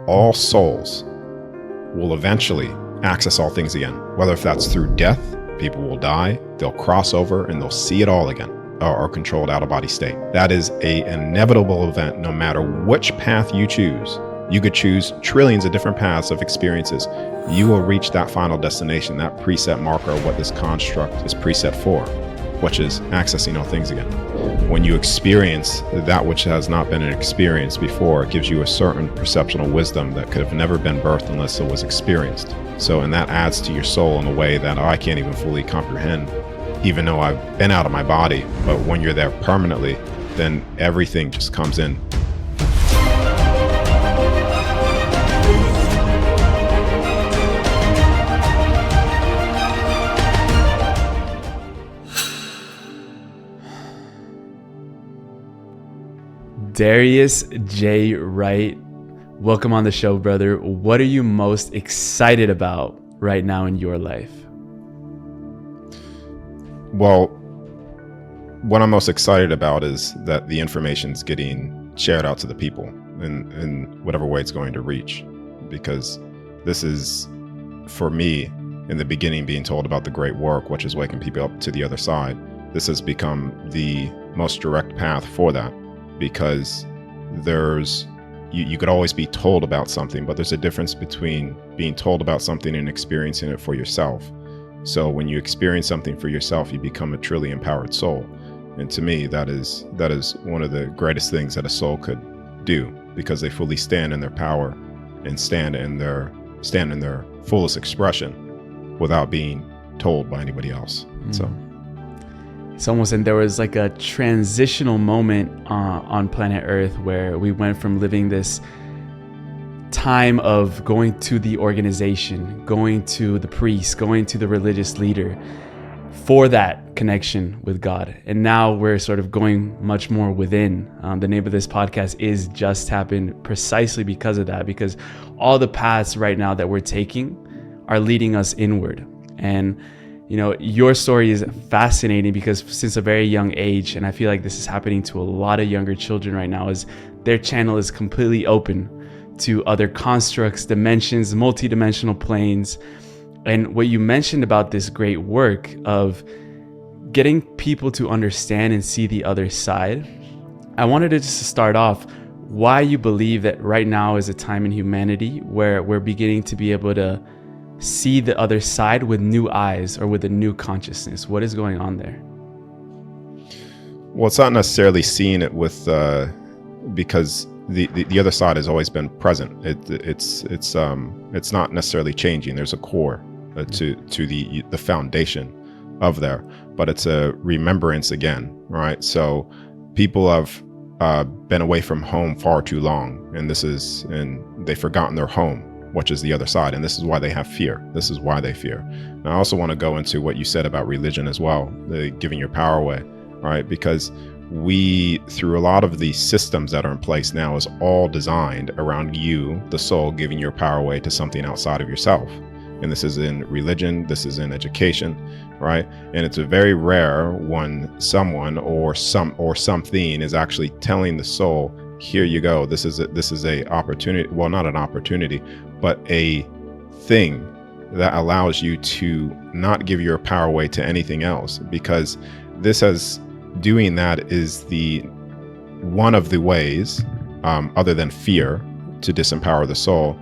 all souls will eventually access all things again. Whether if that's through death, people will die, they'll cross over and they'll see it all again, or controlled out-of-body state. That is an inevitable event no matter which path you choose. You could choose trillions of different paths of experiences. You will reach that final destination, that preset marker of what this construct is preset for, which is accessing all things again. When you experience that which has not been experienced before, it gives you a certain perceptual wisdom that could have never been birthed unless it was experienced. So, and that adds to your soul in a way that I can't even fully comprehend, even though I've been out of my body. But when you're there permanently, then everything just comes in. Darius J Wright, welcome on the show, brother. What are you most excited about right now in your life? Well, what I'm most excited about is that the information's getting shared out to the people in whatever way it's going to reach. Because this is, for me, in the beginning, being told about the great work, which is waking people up to the other side. This has become the most direct path for that. Because you could always be told about something, but there's a difference between being told about something and experiencing it for yourself. So when you experience something for yourself, you become a truly empowered soul. And to me, that is one of the greatest things that a soul could do, because they fully stand in their power and stand in their fullest expression without being told by anybody else. So it's almost, and there was like a transitional moment on planet Earth where we went from living this time of going to the organization, going to the priest, going to the religious leader for that connection with God. And now we're sort of going much more within. The name of this podcast is Just Happened precisely because of that, because all the paths right now that we're taking are leading us inward. And you know, your story is fascinating because since a very young age, and I feel like this is happening to a lot of younger children right now, is their channel is completely open to other constructs, dimensions, multidimensional planes. And what you mentioned about this great work of getting people to understand and see the other side, I wanted to just start off why you believe that right now is a time in humanity where we're beginning to be able to see the other side with new eyes or with a new consciousness. What is going on there? Well, it's not necessarily seeing it with because the other side has always been present. It's not necessarily changing. There's a core to the foundation of there, but it's a remembrance again, right? So people have been away from home far too long, and they've forgotten their home, which is the other side. And this is why they have fear. This is why they fear. And I also want to go into what you said about religion as well, the giving your power away, right? Because we, through a lot of these systems that are in place now, is all designed around you, the soul, giving your power away to something outside of yourself. And this is in religion, this is in education, right? And it's very rare when someone or something is actually telling the soul, here you go, this is a opportunity, well, not an opportunity, but a thing that allows you to not give your power away to anything else, because doing that is one of the ways, other than fear, to disempower the soul,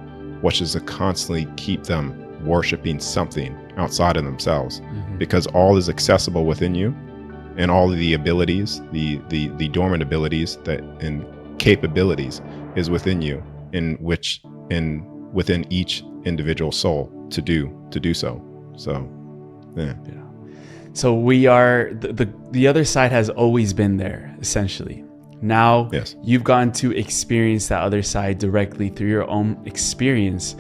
which is to constantly keep them worshiping something outside of themselves, because all is accessible within you, and all of the abilities, the dormant abilities and capabilities is within you, within each individual soul to do so. So, yeah. So we are the other side has always been there, essentially. Now, yes, you've gotten to experience that other side directly through your own experience.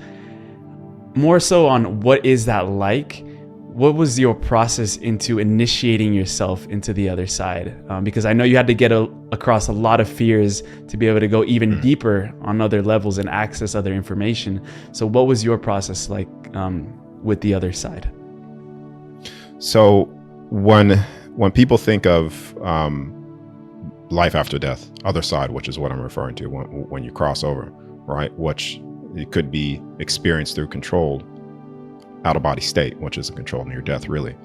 More so on what is that like? What was your process into initiating yourself into the other side? Because I know you had to get across a lot of fears to be able to go even deeper on other levels and access other information. So what was your process like with the other side? So when people think of life after death, other side, which is what I'm referring to when you cross over, right? Which it could be experienced through controlled out-of-body state, which is a control near death, really.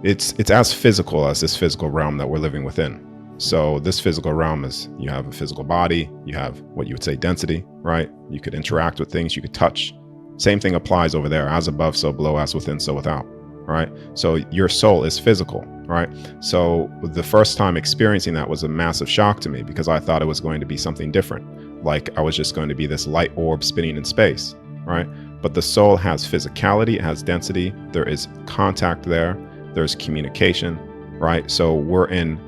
It's as physical as this physical realm that we're living within. So this physical realm is, you have a physical body, you have what you would say density, right? You could interact with things, you could touch. Same thing applies over there, as above, so below, as within, so without, right? So your soul is physical, right? So the first time experiencing that was a massive shock to me, because I thought it was going to be something different. Like I was just going to be this light orb spinning in space, right? But the soul has physicality, it has density, there is contact there, there's communication, right? So we're in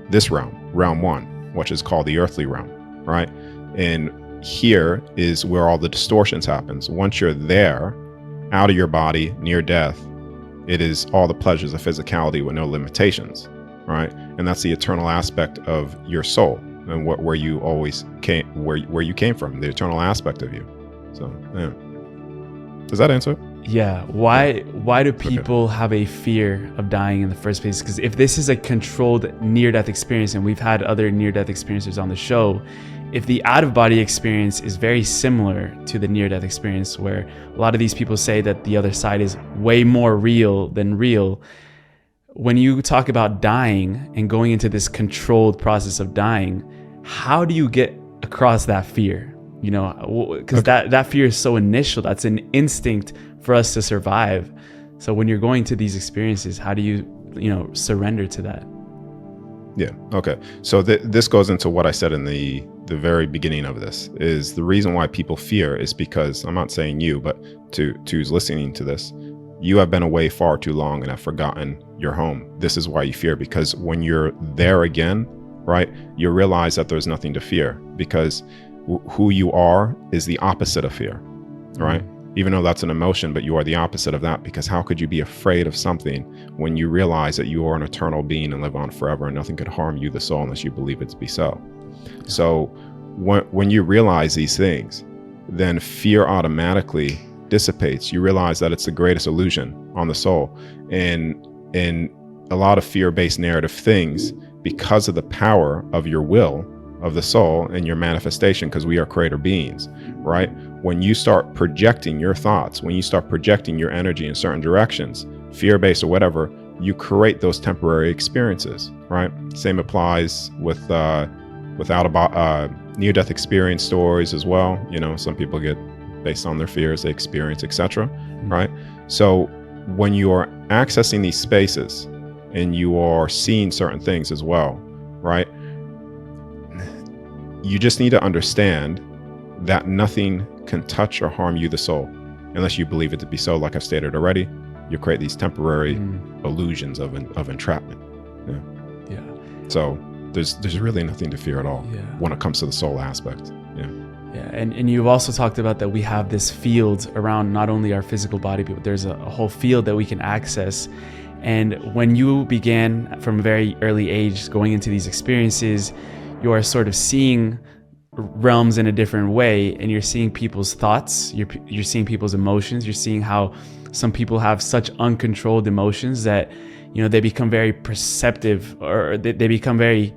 this realm 1, which is called the earthly realm, right? And here is where all the distortions happens. Once you're there, out of your body, near death, it is all the pleasures of physicality with no limitations, right? And that's the eternal aspect of your soul and where you always came, where you came from, the eternal aspect of you. So, yeah. Does that answer? Yeah. Why do people have a fear of dying in the first place? Because if this is a controlled near-death experience, and we've had other near-death experiences on the show, if the out-of-body experience is very similar to the near-death experience, where a lot of these people say that the other side is way more real than real, when you talk about dying and going into this controlled process of dying, how do you get across that fear? You know, because that fear is so initial. That's an instinct for us to survive. So when you're going to these experiences, how do you surrender to that? Yeah. Okay. So this goes into what I said in the very beginning of this, is the reason why people fear is because, I'm not saying you, but to who's listening to this, you have been away far too long and have forgotten your home. This is why you fear, because when you're there again, right, you realize that there's nothing to fear, because who you are is the opposite of fear, right? Even though that's an emotion, but you are the opposite of that, because how could you be afraid of something when you realize that you are an eternal being and live on forever and nothing could harm you, the soul, unless you believe it to be so. So when you realize these things, then fear automatically dissipates. You realize that it's the greatest illusion on the soul. And in a lot of fear-based narrative things, because of the power of your will, of the soul and your manifestation, because we are creator beings, right? When you start projecting your thoughts, when you start projecting your energy in certain directions, fear-based or whatever, you create those temporary experiences, right? Same applies with near-death experience stories as well. You know, some people get, based on their fears they experience, etc., right? So when you are accessing these spaces and you are seeing certain things as well, right? You just need to understand that nothing can touch or harm you, the soul, unless you believe it to be so. Like I've stated already, you create these temporary illusions of entrapment. Yeah. So there's really nothing to fear at all when it comes to the soul aspect. Yeah. Yeah, and you've also talked about that we have this field around not only our physical body, but there's a whole field that we can access. And when you began from a very early age going into these experiences, you are sort of seeing realms in a different way, and you're seeing people's thoughts, you're seeing people's emotions, you're seeing how some people have such uncontrolled emotions that, you know, they become very perceptive, or they become very,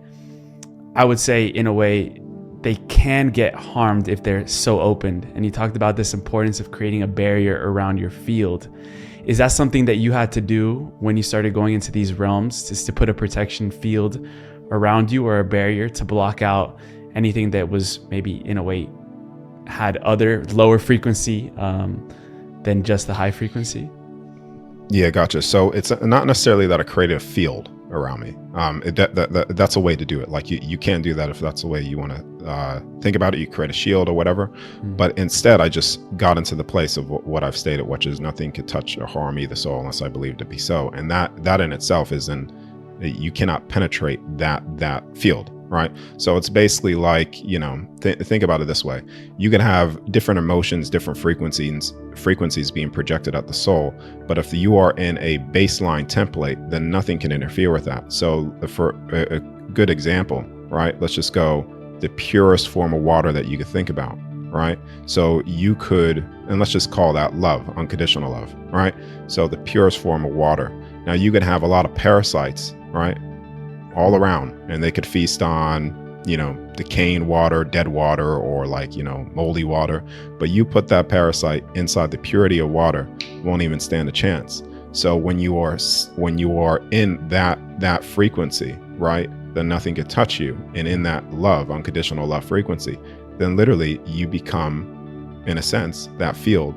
I would say, in a way, they can get harmed if they're so opened. And you talked about this importance of creating a barrier around your field. Is that something that you had to do when you started going into these realms, just to put a protection field around you, or a barrier to block out anything that was maybe in a way had other lower frequency than just the high frequency? Yeah, gotcha. So it's not necessarily that I created a field around me. That's a way to do it. Like you can do that if that's the way you want to think about it. You create a shield or whatever. But instead, I just got into the place of what I've stated, which is nothing could touch or harm me, the soul, unless I believe it to be so. And that in itself you cannot penetrate that field, right? So it's basically like, you know, think about it this way. You can have different emotions, different frequencies being projected at the soul, but if you are in a baseline template, then nothing can interfere with that. So for a good example, right, let's just go the purest form of water that you could think about, right? So you could, and let's just call that love, unconditional love, right? So the purest form of water. Now you could have a lot of parasites, right, all around, and they could feast on decaying water, dead water, or like, moldy water. But you put that parasite inside the purity of water, it won't even stand a chance. So when you are in that frequency, right, then nothing can touch you. And in that love, unconditional love frequency, then literally you become, in a sense, that field.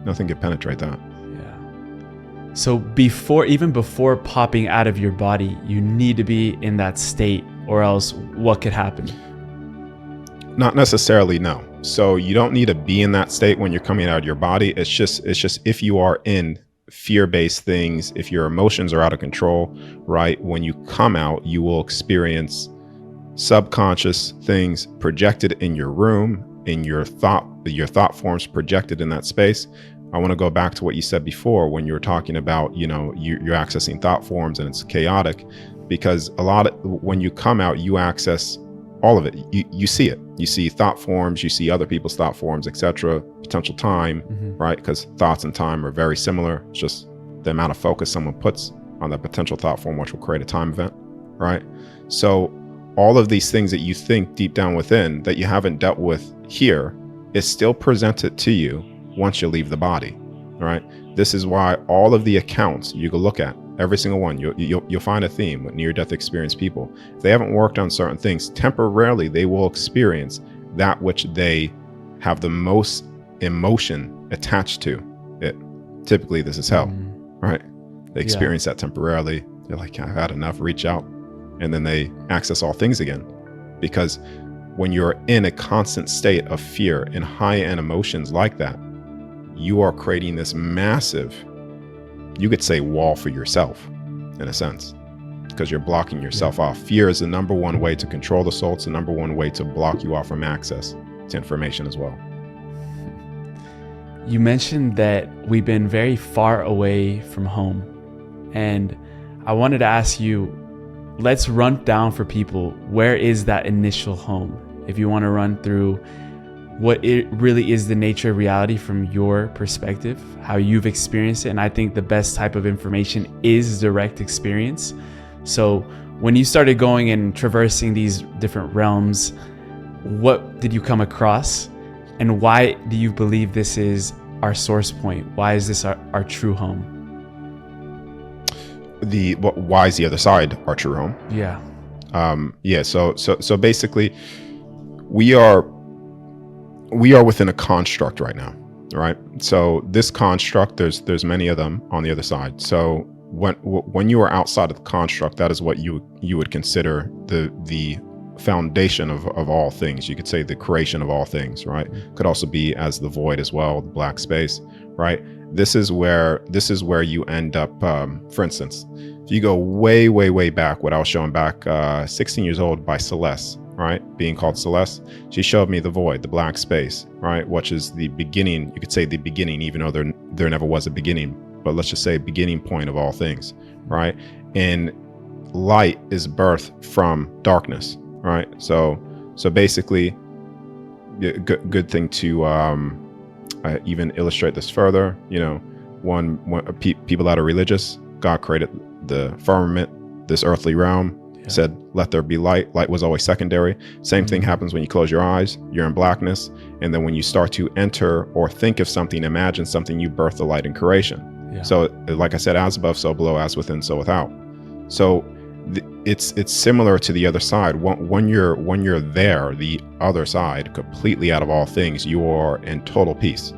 Nothing can penetrate that. Yeah. So even before popping out of your body, you need to be in that state, or else what could happen? Not necessarily, no. So you don't need to be in that state when you're coming out of your body. It's just if you are in fear-based things, if your emotions are out of control, right, when you come out, you will experience subconscious things projected in your room, in your thought forms projected in that space. I want to go back to what you said before when you were talking about, you're accessing thought forms and it's chaotic, because when you come out, you access all of it. You see it. You see thought forms, you see other people's thought forms, etc. Potential time, right? Because thoughts and time are very similar. It's just the amount of focus someone puts on that potential thought form, which will create a time event, right? So all of these things that you think deep down within that you haven't dealt with here is still presented to you once you leave the body, right? This is why all of the accounts you can look at, every single one, you'll find a theme with near-death experienced people. If they haven't worked on certain things, temporarily they will experience that which they have the most emotion attached to it. Typically, this is hell, right? They experience that temporarily. They're like, I've had enough, reach out. And then they access all things again. Because when you're in a constant state of fear and high-end emotions like that, you are creating this massive, you could say, wall for yourself, in a sense, because you're blocking yourself off. Fear is the number one way to control the soul. It's the number one way to block you off from access to information as well. You mentioned that we've been very far away from home. And I wanted to ask you, let's run down for people, where is that initial home? If you want to run through what it really is, the nature of reality from your perspective, how you've experienced it. And I think the best type of information is direct experience. So when you started going and traversing these different realms, what did you come across? And why do you believe this is our source point? Why is this our true home? Why is the other side our true home? Yeah. So basically, we are within a construct right now, right? So this construct, there's many of them on the other side. So when you are outside of the construct, that is what you would consider the foundation of all things. You could say the creation of all things, right? Could also be as the void as well, the black space, right? This is where you end up. For instance, if you go way back, what I was showing back, 16 years old by Celeste, right? Being called Celeste, she showed me the void, the black space, right? Which is the beginning. You could say the beginning, even though there never was a beginning, but let's just say beginning point of all things, right? And light is birthed from darkness, right? So basically, good thing to even illustrate this further. When people that are religious, God created the firmament, this earthly realm, said, let there be light. Light was always secondary. Same thing happens when you close your eyes, you're in blackness. And then when you start to enter or think of something, imagine something, you birth the light in creation. Yeah. So like I said, as above, so below, as within, so without. So it's similar to the other side. When you're there, the other side, completely out of all things, you are in total peace,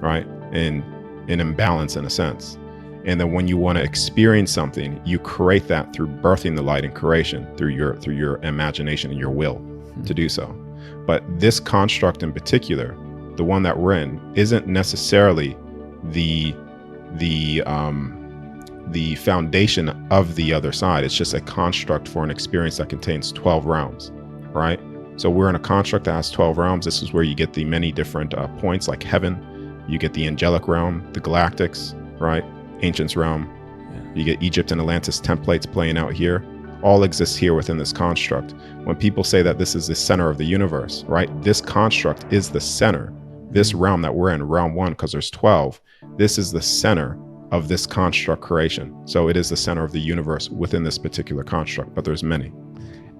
right? In imbalance, in a sense. And then when you want to experience something, you create that through birthing the light in creation, through your imagination and your will to do so. But this construct in particular, the one that we're in, isn't necessarily the foundation of the other side. It's just a construct for an experience that contains 12 realms, right? So we're in a construct that has 12 realms. This is where you get the many different points, like heaven. You get the angelic realm, the galactics, right? Ancients realm. You get Egypt and Atlantis templates playing out here. All exists here within this construct. When people say that this is the center of the universe, right? This construct is the center. This realm that we're in, realm 1, because there's 12, this is the center of this construct creation. So it is the center of the universe within this particular construct, but there's many.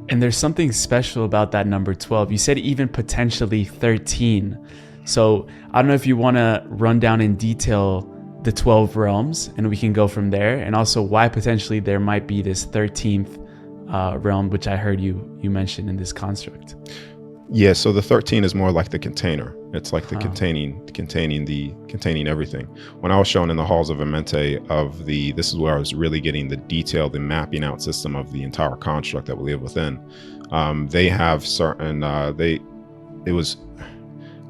And there's something special about that number 12. You said even potentially 13. So I don't know if you want to run down in detail the 12 realms, and we can go from there. And also why potentially there might be this 13th realm, which I heard you mention in this construct. Yeah, so the 13 is more like the container. It's like the containing everything. When I was shown in the halls of Amenti this is where I was really getting the detail, the mapping out system of the entire construct that we live within. They have certain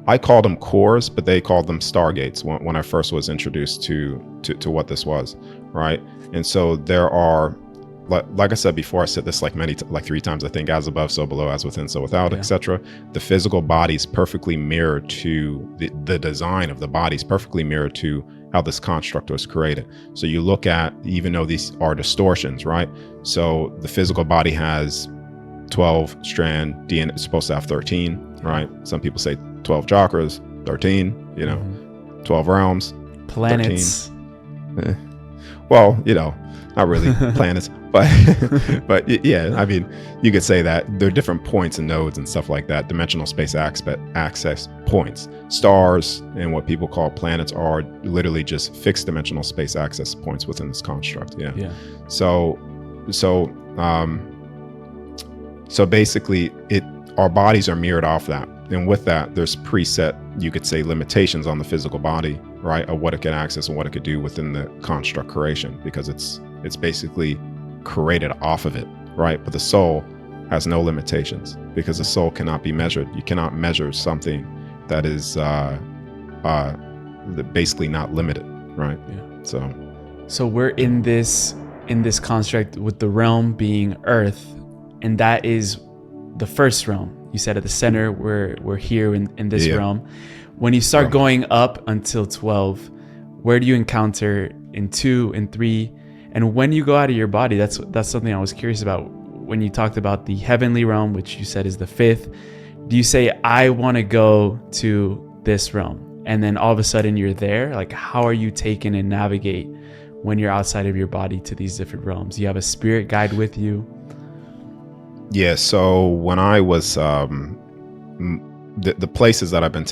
I called them cores, but they called them Stargates when I first was introduced to what this was, right? And so there are, like I said before, I said this like 3 times, I think, as above, so below, as within, so without, etc. The physical body's perfectly mirrored to the design of the body's perfectly mirrored to how this construct was created. So you look at, even though these are distortions, right? So the physical body has 12 strand DNA, it's supposed to have 13, right? Some people say 12 chakras, 13, 12 realms, planets. 13. Well, not really planets, but yeah, I mean, you could say that there are different points and nodes and stuff like that. Dimensional space access points. Stars and what people call planets are literally just fixed dimensional space access points within this construct. Yeah. So basically, our bodies are mirrored off that. And with that, there's preset, you could say, limitations on the physical body, right, of what it can access and what it could do within the construct creation, because it's basically created off of it, right? But the soul has no limitations, because the soul cannot be measured. You cannot measure something that is basically not limited, right? Yeah. So we're in this construct with the realm being Earth, and that is the first realm. You said at the center, we're here in this realm. When you start going up until 12, where do you encounter in 2 and 3? And when you go out of your body, that's something I was curious about. When you talked about the heavenly realm, which you said is the 5th, do you say, I want to go to this realm? And then all of a sudden you're there? Like, how are you taken and navigate when you're outside of your body to these different realms? You have a spirit guide with you? Yeah, so when I was the places that I've been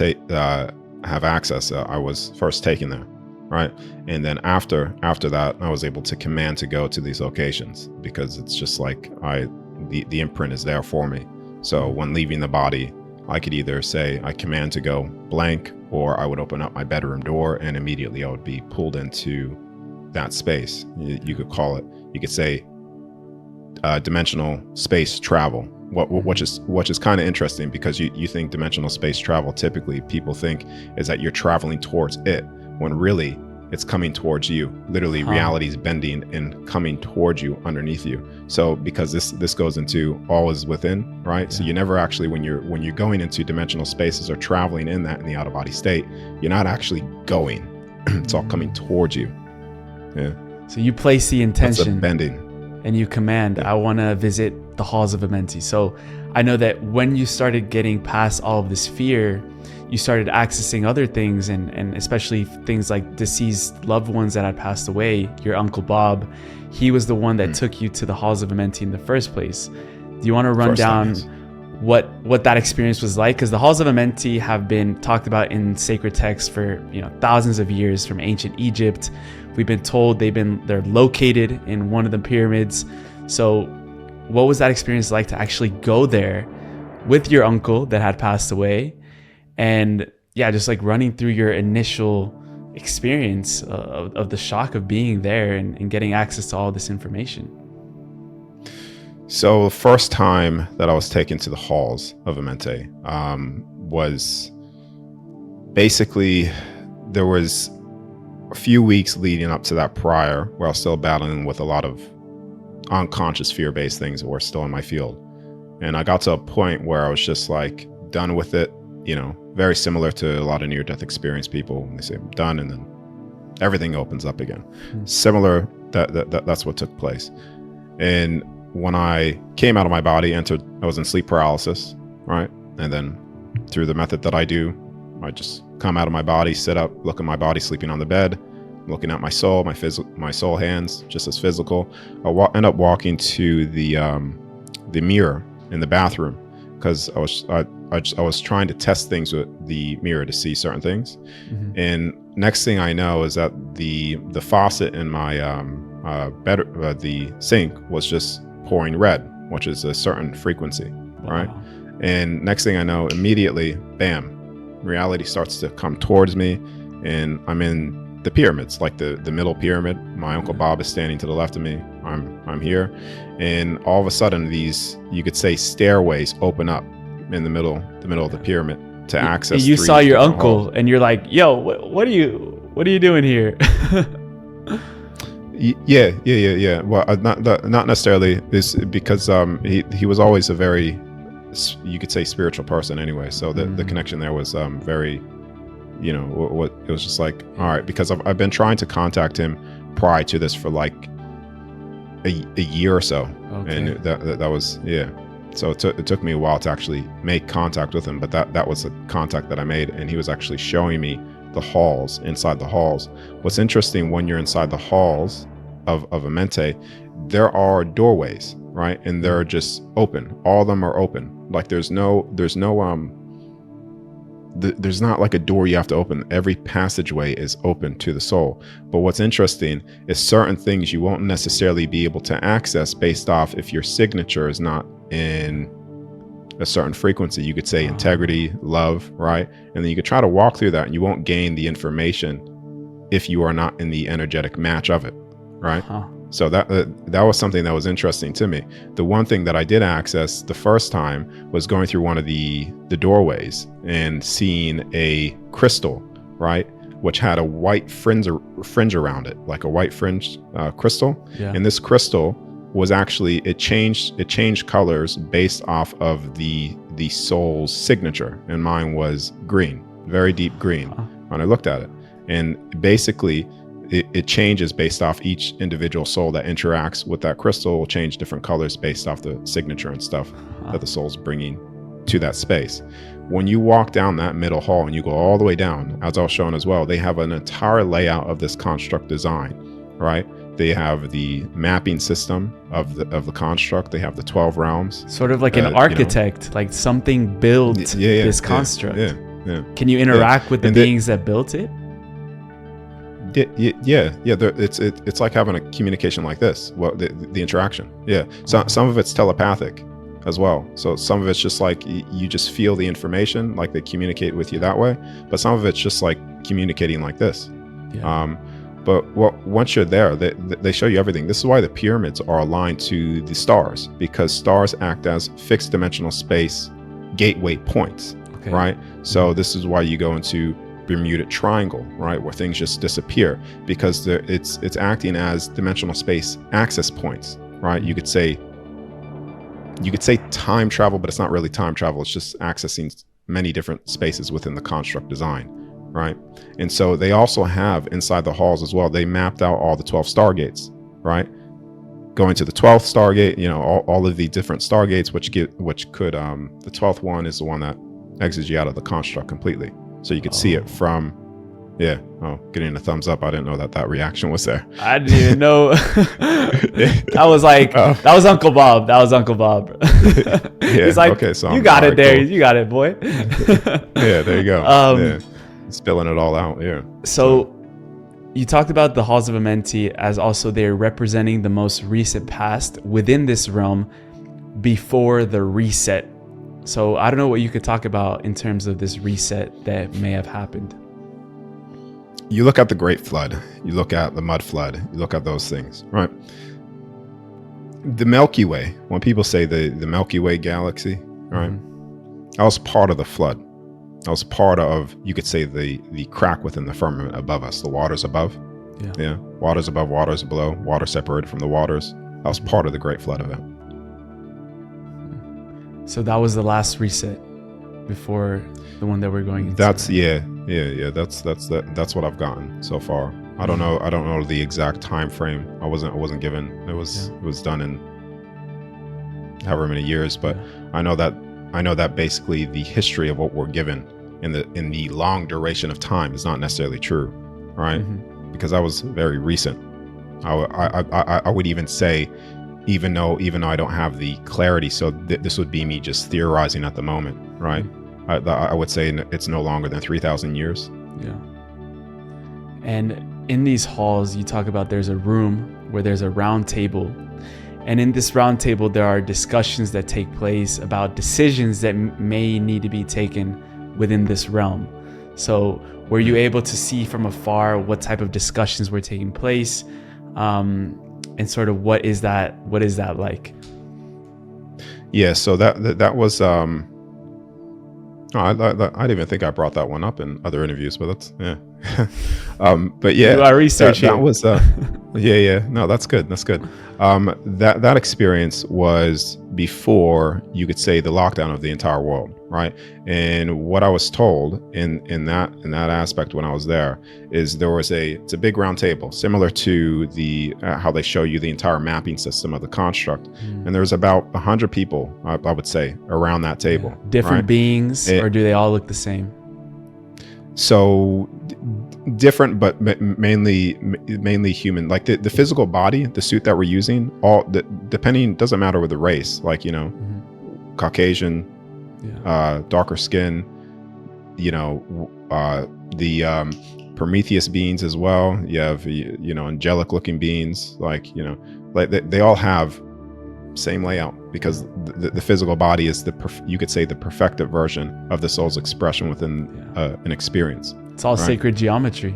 have access, I was first taken there, right? And then after that, I was able to command to go to these locations, because it's just like the imprint is there for me. So when leaving the body, I could either say I command to go blank, or I would open up my bedroom door and immediately I would be pulled into that space. You could call it, you could say, dimensional space travel, which is kind of interesting, because you think dimensional space travel, typically people think is that you're traveling towards it, when really it's coming towards you. Literally, reality is bending and coming towards you, underneath you. So because this goes into all is within, right? Yeah. So you never actually, when you're going into dimensional spaces or traveling in the out of body state, you're not actually going. It's all coming towards you. Yeah. So you place the intention. That's a bending. And you command, I want to visit the halls of Amenti. So I know that when you started getting past all of this fear, you started accessing other things, and especially things like deceased loved ones that had passed away. Your Uncle Bob, he was the one that took you to the halls of Amenti in the first place. Do you want to run down what that experience was like? Because the halls of Amenti have been talked about in sacred texts for thousands of years, from ancient Egypt. We've been told they're located in one of the pyramids. So what was that experience like to actually go there with your uncle that had passed away? And yeah, just like running through your initial experience of the shock of being there and getting access to all this information. So the first time that I was taken to the halls of Amenti was basically, there was a few weeks leading up to that prior where I was still battling with a lot of unconscious fear-based things that were still in my field. And I got to a point where I was just like done with it, very similar to a lot of near-death experience people. When they say I'm done, and then everything opens up again. Similar, that's what took place. And when I came out of my body, I was in sleep paralysis, right? And then through the method that I do, I just come out of my body, sit up, look at my body sleeping on the bed, looking at my soul, my soul hands, just as physical. I end up walking to the mirror in the bathroom because I was trying to test things with the mirror to see certain things. And next thing I know is that the faucet in my the sink was just pouring red, which is a certain frequency, right? And next thing I know, immediately, bam, reality starts to come towards me, and I'm in the pyramids, like the middle pyramid. My Uncle Bob is standing to the left of me. I'm here, and all of a sudden, these, you could say, stairways open up in the middle of the pyramid to access. You saw your uncle, halls. and you're like, "Yo, what are you doing here?" Yeah. Well, not necessarily. Is because he was always a very, you could say, spiritual person anyway. So the connection there was very, you know, what it was just like, all right, because I've been trying to contact him prior to this for like a year or so, and that was, yeah. So it took me a while to actually make contact with him, but that was a contact that I made, and he was actually showing me the halls, inside the halls. What's interesting, when you're inside the halls of Amenti, there are doorways, right? And they're just open. All of them are open. Like there's not like a door you have to open. Every passageway is open to the soul. But what's interesting is certain things you won't necessarily be able to access based off if your signature is not in a certain frequency. You could say integrity, love, right? And then you could try to walk through that and you won't gain the information if you are not in the energetic match of it, right? So that was something that was interesting to me. The one thing that I did access the first time was going through one of the doorways and seeing a crystal, right, which had a white fringe around it, like a white fringe crystal. Yeah. And this crystal was actually, it changed colors based off of the soul's signature, and mine was green, very deep green. When I looked at it, and basically it changes based off each individual soul that interacts with that crystal will change different colors based off the signature and stuff that the soul's bringing to that space. When you walk down that middle hall and you go all the way down, as I was showing as well, they have an entire layout of this construct design, right? They have the mapping system of the construct. They have the 12 realms. Sort of like an architect, like something built this construct. Yeah. Can you interact with the beings that built it? Yeah. It's like having a communication like this. Well, the interaction. Yeah. So some of it's telepathic as well. So some of it's just like you just feel the information, like they communicate with you that way. But some of it's just like communicating like this. Yeah. But once you're there, they show you everything. This is why the pyramids are aligned to the stars, because stars act as fixed dimensional space gateway points, right? So this is why you go into Bermuda Triangle, right, where things just disappear, because it's acting as dimensional space access points, right? You could say time travel, but it's not really time travel. It's just accessing many different spaces within the construct design. Right. And so they also have inside the halls as well, they mapped out all the 12 Stargates, right? Going to the 12th Stargate, you know, all of the different Stargates, which could, the 12th one is the one that exits you out of the construct completely. So you could see it from, getting a thumbs up. I didn't know that reaction was there. I didn't even know. I was like, that was Uncle Bob. He's like, okay, so you got it there. Cool. You got it, boy. Yeah, there you go. Spilling it all out. Yeah. So you talked about the halls of Amenti as also they're representing the most recent past within this realm before the reset. So I don't know what you could talk about in terms of this reset that may have happened. You look at the Great Flood, you look at the Mud Flood, you look at those things, right? The Milky Way, when people say the Milky Way galaxy, right? That was part of the flood. That was part of, you could say, the crack within the firmament above us, the waters above. Yeah. Waters above, waters below, water separated from the waters. That was part of the Great Flood event. So that was the last reset before the one that we're going into. That's That's what I've gotten so far. I don't know the exact time frame. I wasn't given. It was done in however many years, but I know that basically the history of what we're given in the long duration of time is not necessarily true, right? Because that was very recent. I would even say even though I don't have the clarity. So this would be me just theorizing at the moment, right? I would say it's no longer than 3,000 years. Yeah. And in these halls, you talk about there's a room where there's a round table. And in this round table, there are discussions that take place about decisions that may need to be taken within this realm. So were you able to see from afar what type of discussions were taking place? And sort of what is that like? Yeah, so that was I didn't even think I brought that one up in other interviews, but that's but yeah, do our research that was no, that's good. That experience was before, you could say, the lockdown of the entire world, right? And what I was told in that aspect when I was there is it's a big round table, similar to the how they show you the entire mapping system of the construct, and there's about 100 people, I would say, around that table. Different right? beings, or do they all look the same? So different, but mainly human. Like the physical body, the suit that we're using, depending, doesn't matter with the race, like, Caucasian, darker skin, the Prometheus beings as well. You have angelic looking beings, like they all have same layout, because the physical body is you could say the perfected version of the soul's expression within an experience. It's all sacred geometry.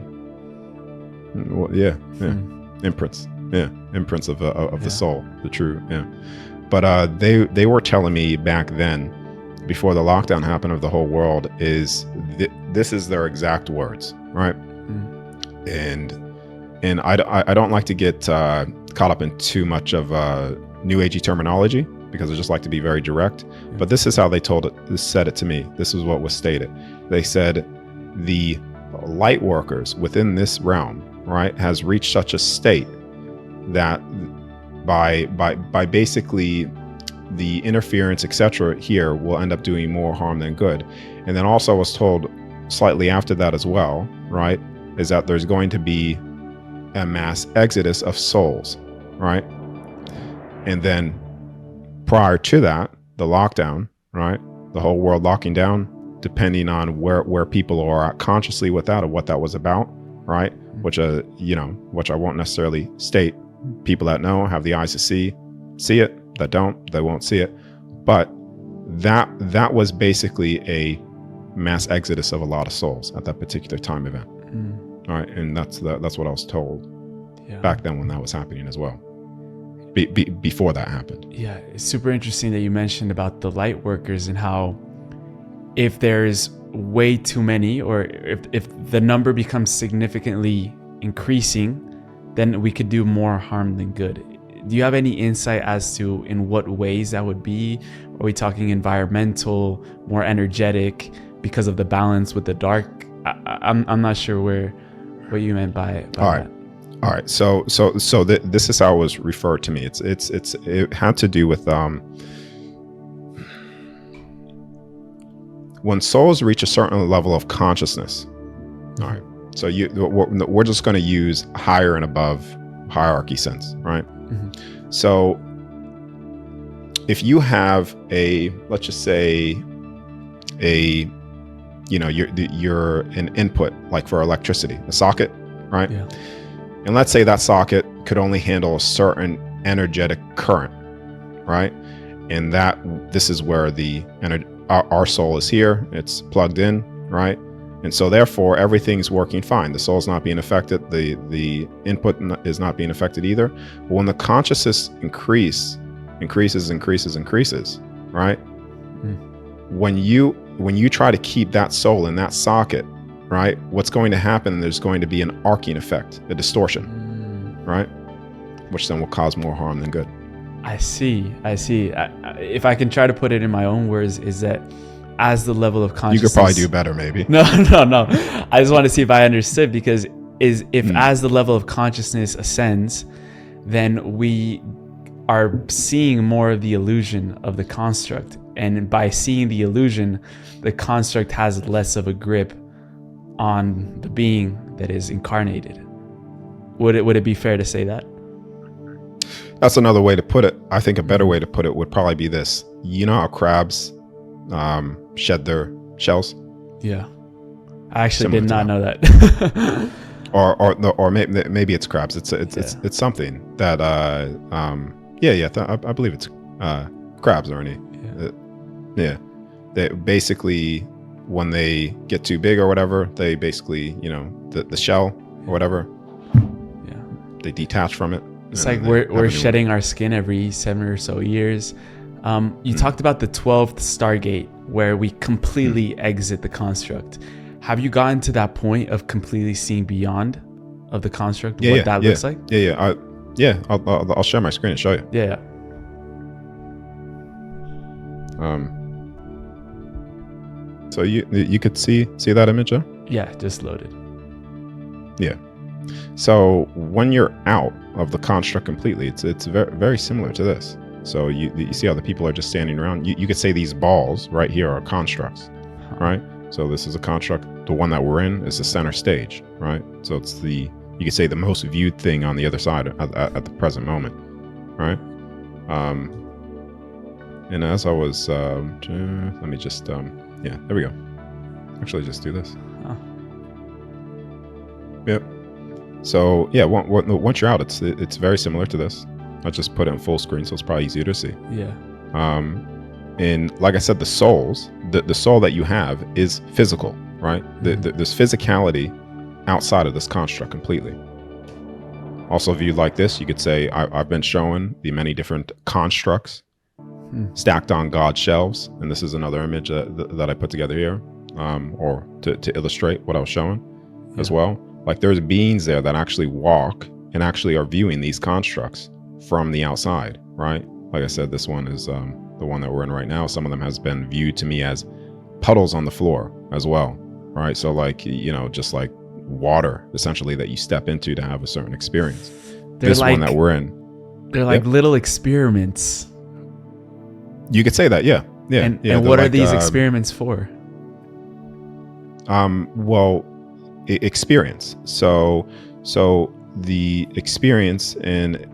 Well, imprints. Imprints of the soul, the true. But they were telling me back then, before the lockdown happened of the whole world, is this is their exact words, right? And I don't like to get caught up in too much of new agey terminology, because I just like to be very direct. But this is how they said it to me. This is what was stated. They said the light workers within this realm, right, has reached such a state that by basically the interference, etc., here will end up doing more harm than good. And then also I was told slightly after that as well, right, is that there's going to be a mass exodus of souls, right? And then prior to that, the lockdown, right, the whole world locking down, depending on where people are at consciously with that, or what that was about, right? Which which I won't necessarily state. People that know have the eyes to see it. That don't, they won't see it. But that was basically a mass exodus of a lot of souls at that particular time event. All right, and that's what I was told back then when that was happening as well. Before that happened. Yeah, it's super interesting that you mentioned about the light workers, and how if there's way too many, or if the number becomes significantly increasing, then we could do more harm than good. Do you have any insight as to in what ways that would be? Are we talking environmental, more energetic, because of the balance with the dark? I'm not sure what you meant by that. All right. So this is how it was referred to me. It had to do with when souls reach a certain level of consciousness. All right. So we're just going to use higher and above hierarchy sense, right? Mm-hmm. So if you have let's just say you're an input, like for electricity, a socket, right? Yeah. And let's say that socket could only handle a certain energetic current, right? And this is where our soul is here. It's plugged in, right? And so therefore everything's working fine. The soul's not being affected. The input is not being affected either. But when the consciousness increases, right? When you try to keep that soul in that socket, right, what's going to happen, there's going to be an arcing effect, a distortion, right? Which then will cause more harm than good. I see. If I can try to put it in my own words, is that as the level of consciousness... You could probably do better, maybe. No. I just want to see if I understood, because as the level of consciousness ascends, then we are seeing more of the illusion of the construct. And by seeing the illusion, the construct has less of a grip on the being that is incarnated. Would it be fair to say that? That's another way to put it. I think a better way to put it would probably be this. You know how crabs shed their shells? Yeah. I actually Similar did to not that. know that. or maybe it's crabs. It's something that I believe it's crabs or any. They basically, when they get too big or whatever, they basically, the shell or whatever, they detach from it. It's like we're shedding our skin every 7 or so years. You talked about the 12th Stargate, where we completely exit the construct. Have you gotten to that point of completely seeing beyond of the construct? That looks like? I'll share my screen and show you. Yeah. So you could see that image there? Yeah, just loaded. Yeah. So when you're out of the construct completely, it's very, very similar to this. So you see how the people are just standing around. You could say these balls right here are constructs, right? So this is a construct. The one that we're in is the center stage, right? So it's you could say the most viewed thing on the other side at the present moment, right? And as I was, let me just, there we go. Actually, just do this. Huh. Yep. So yeah, once you're out, it's very similar to this. I just put it in full screen, so it's probably easier to see. Yeah. And like I said, the soul that you have is physical, right? There's physicality outside of this construct completely. Also viewed like this, you could say I've been showing the many different constructs stacked on God's shelves, and this is another image that I put together here, or to illustrate what I was showing as well. Like there's beings there that actually walk and actually are viewing these constructs from the outside, right? Like I said, this one is the one that we're in right now. Some of them has been viewed to me as puddles on the floor as well, right? So like, just like water essentially that you step into to have a certain experience. This one that we're in, they're like little experiments. You could say that, yeah. And what are these experiments for? Well, experience. So the experience and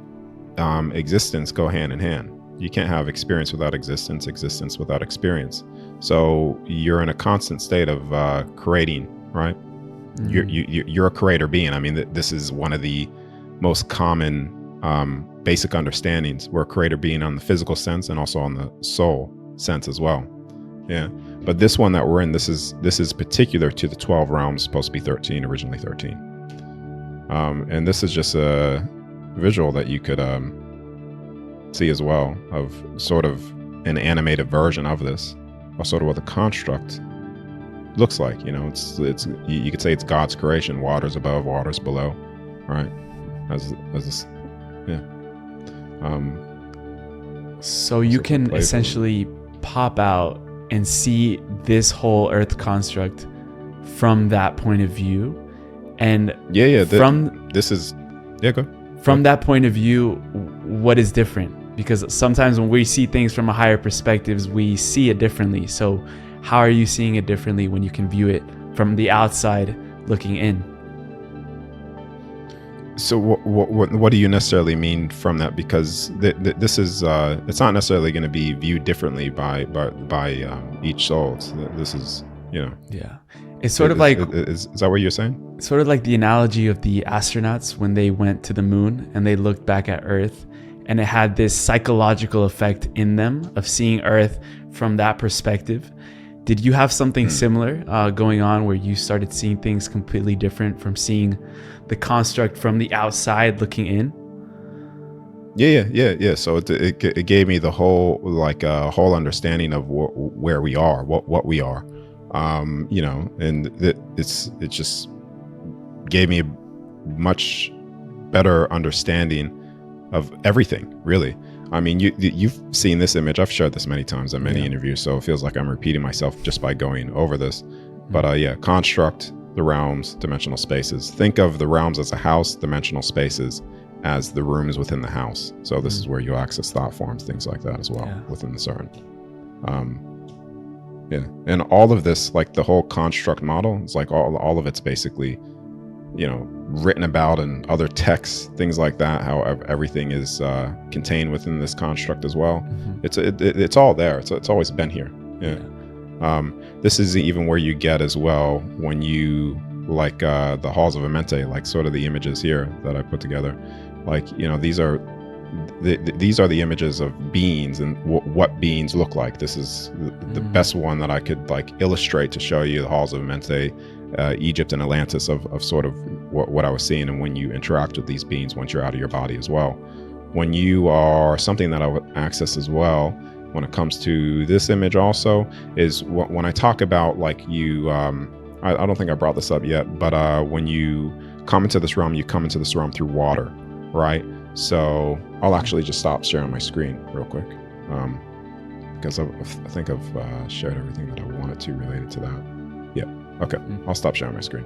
existence go hand in hand. You can't have experience without existence without experience. So you're in a constant state of creating, right? You're a creator being. I mean, this is one of the most common basic understandings. We're a creator being on the physical sense and also on the soul sense as well. Yeah. But this one that we're in, this is particular to the 12 realms, supposed to be 13, originally 13. And this is just a visual that you could see as well, of sort of an animated version of this, or sort of what the construct looks like. It's you could say it's God's creation. Water's above, water's below, right? As this, yeah. So you can essentially pop out and see this whole Earth construct from that point of view, and from that point of view, what is different? Because sometimes when we see things from a higher perspective, we see it differently. So how are you seeing it differently when you can view it from the outside looking in? So what do you necessarily mean from that? Because this is it's not necessarily going to be viewed differently by each soul. So this is Yeah. It's sort of like, is that what you're saying? Sort of like the analogy of the astronauts when they went to the moon and they looked back at Earth, and it had this psychological effect in them of seeing Earth from that perspective. Did you have something similar going on where you started seeing things completely different from seeing the construct from the outside looking in? Yeah. So it gave me the whole whole understanding of where we are, what we are, and it just gave me a much better understanding of everything, really. I mean, you've seen this image. I've shared this many times in many interviews, so it feels like I'm repeating myself just by going over this. But construct, the realms, dimensional spaces. Think of the realms as a house, dimensional spaces as the rooms within the house. So this is where you access thought forms, things like that as well within the certain. And all of this, like the whole construct model, it's like all of it's basically written about in other texts, things like that, how everything is contained within this construct as well. It's all there. It's always been here. This is even where you get as well when you like the halls of Amenti, like sort of the images here that I put together. Like, these are the images of beings and what beings look like. This is the best one that I could like illustrate to show you the halls of Amenti, Egypt and Atlantis of sort of what I was seeing, and when you interact with these beings once you're out of your body as well. When you are something that I would access as well when it comes to this image also is when I talk about like you, I don't think I brought this up yet, but when you come into this realm, you come into this realm through water, right? So I'll actually just stop sharing my screen real quick, because I think I've shared everything that I wanted to related to that. Yeah, okay, I'll stop sharing my screen.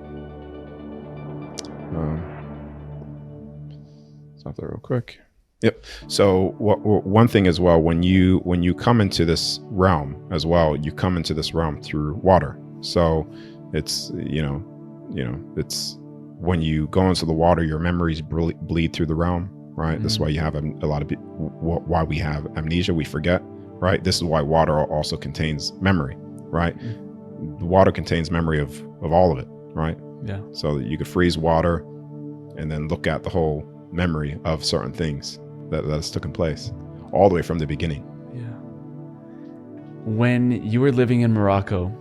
Stop there real quick. Yep. So one thing as well, when you come into this realm as well, you come into this realm through water. So it's it's when you go into the water, your memories bleed through the realm, right? This is why you have a lot of why we have amnesia, we forget, right? This is why water also contains memory, right? The water contains memory of all of it, right? Yeah. So you could freeze water and then look at the whole memory of certain things that has taken place all the way from the beginning. Yeah. When you were living in Morocco,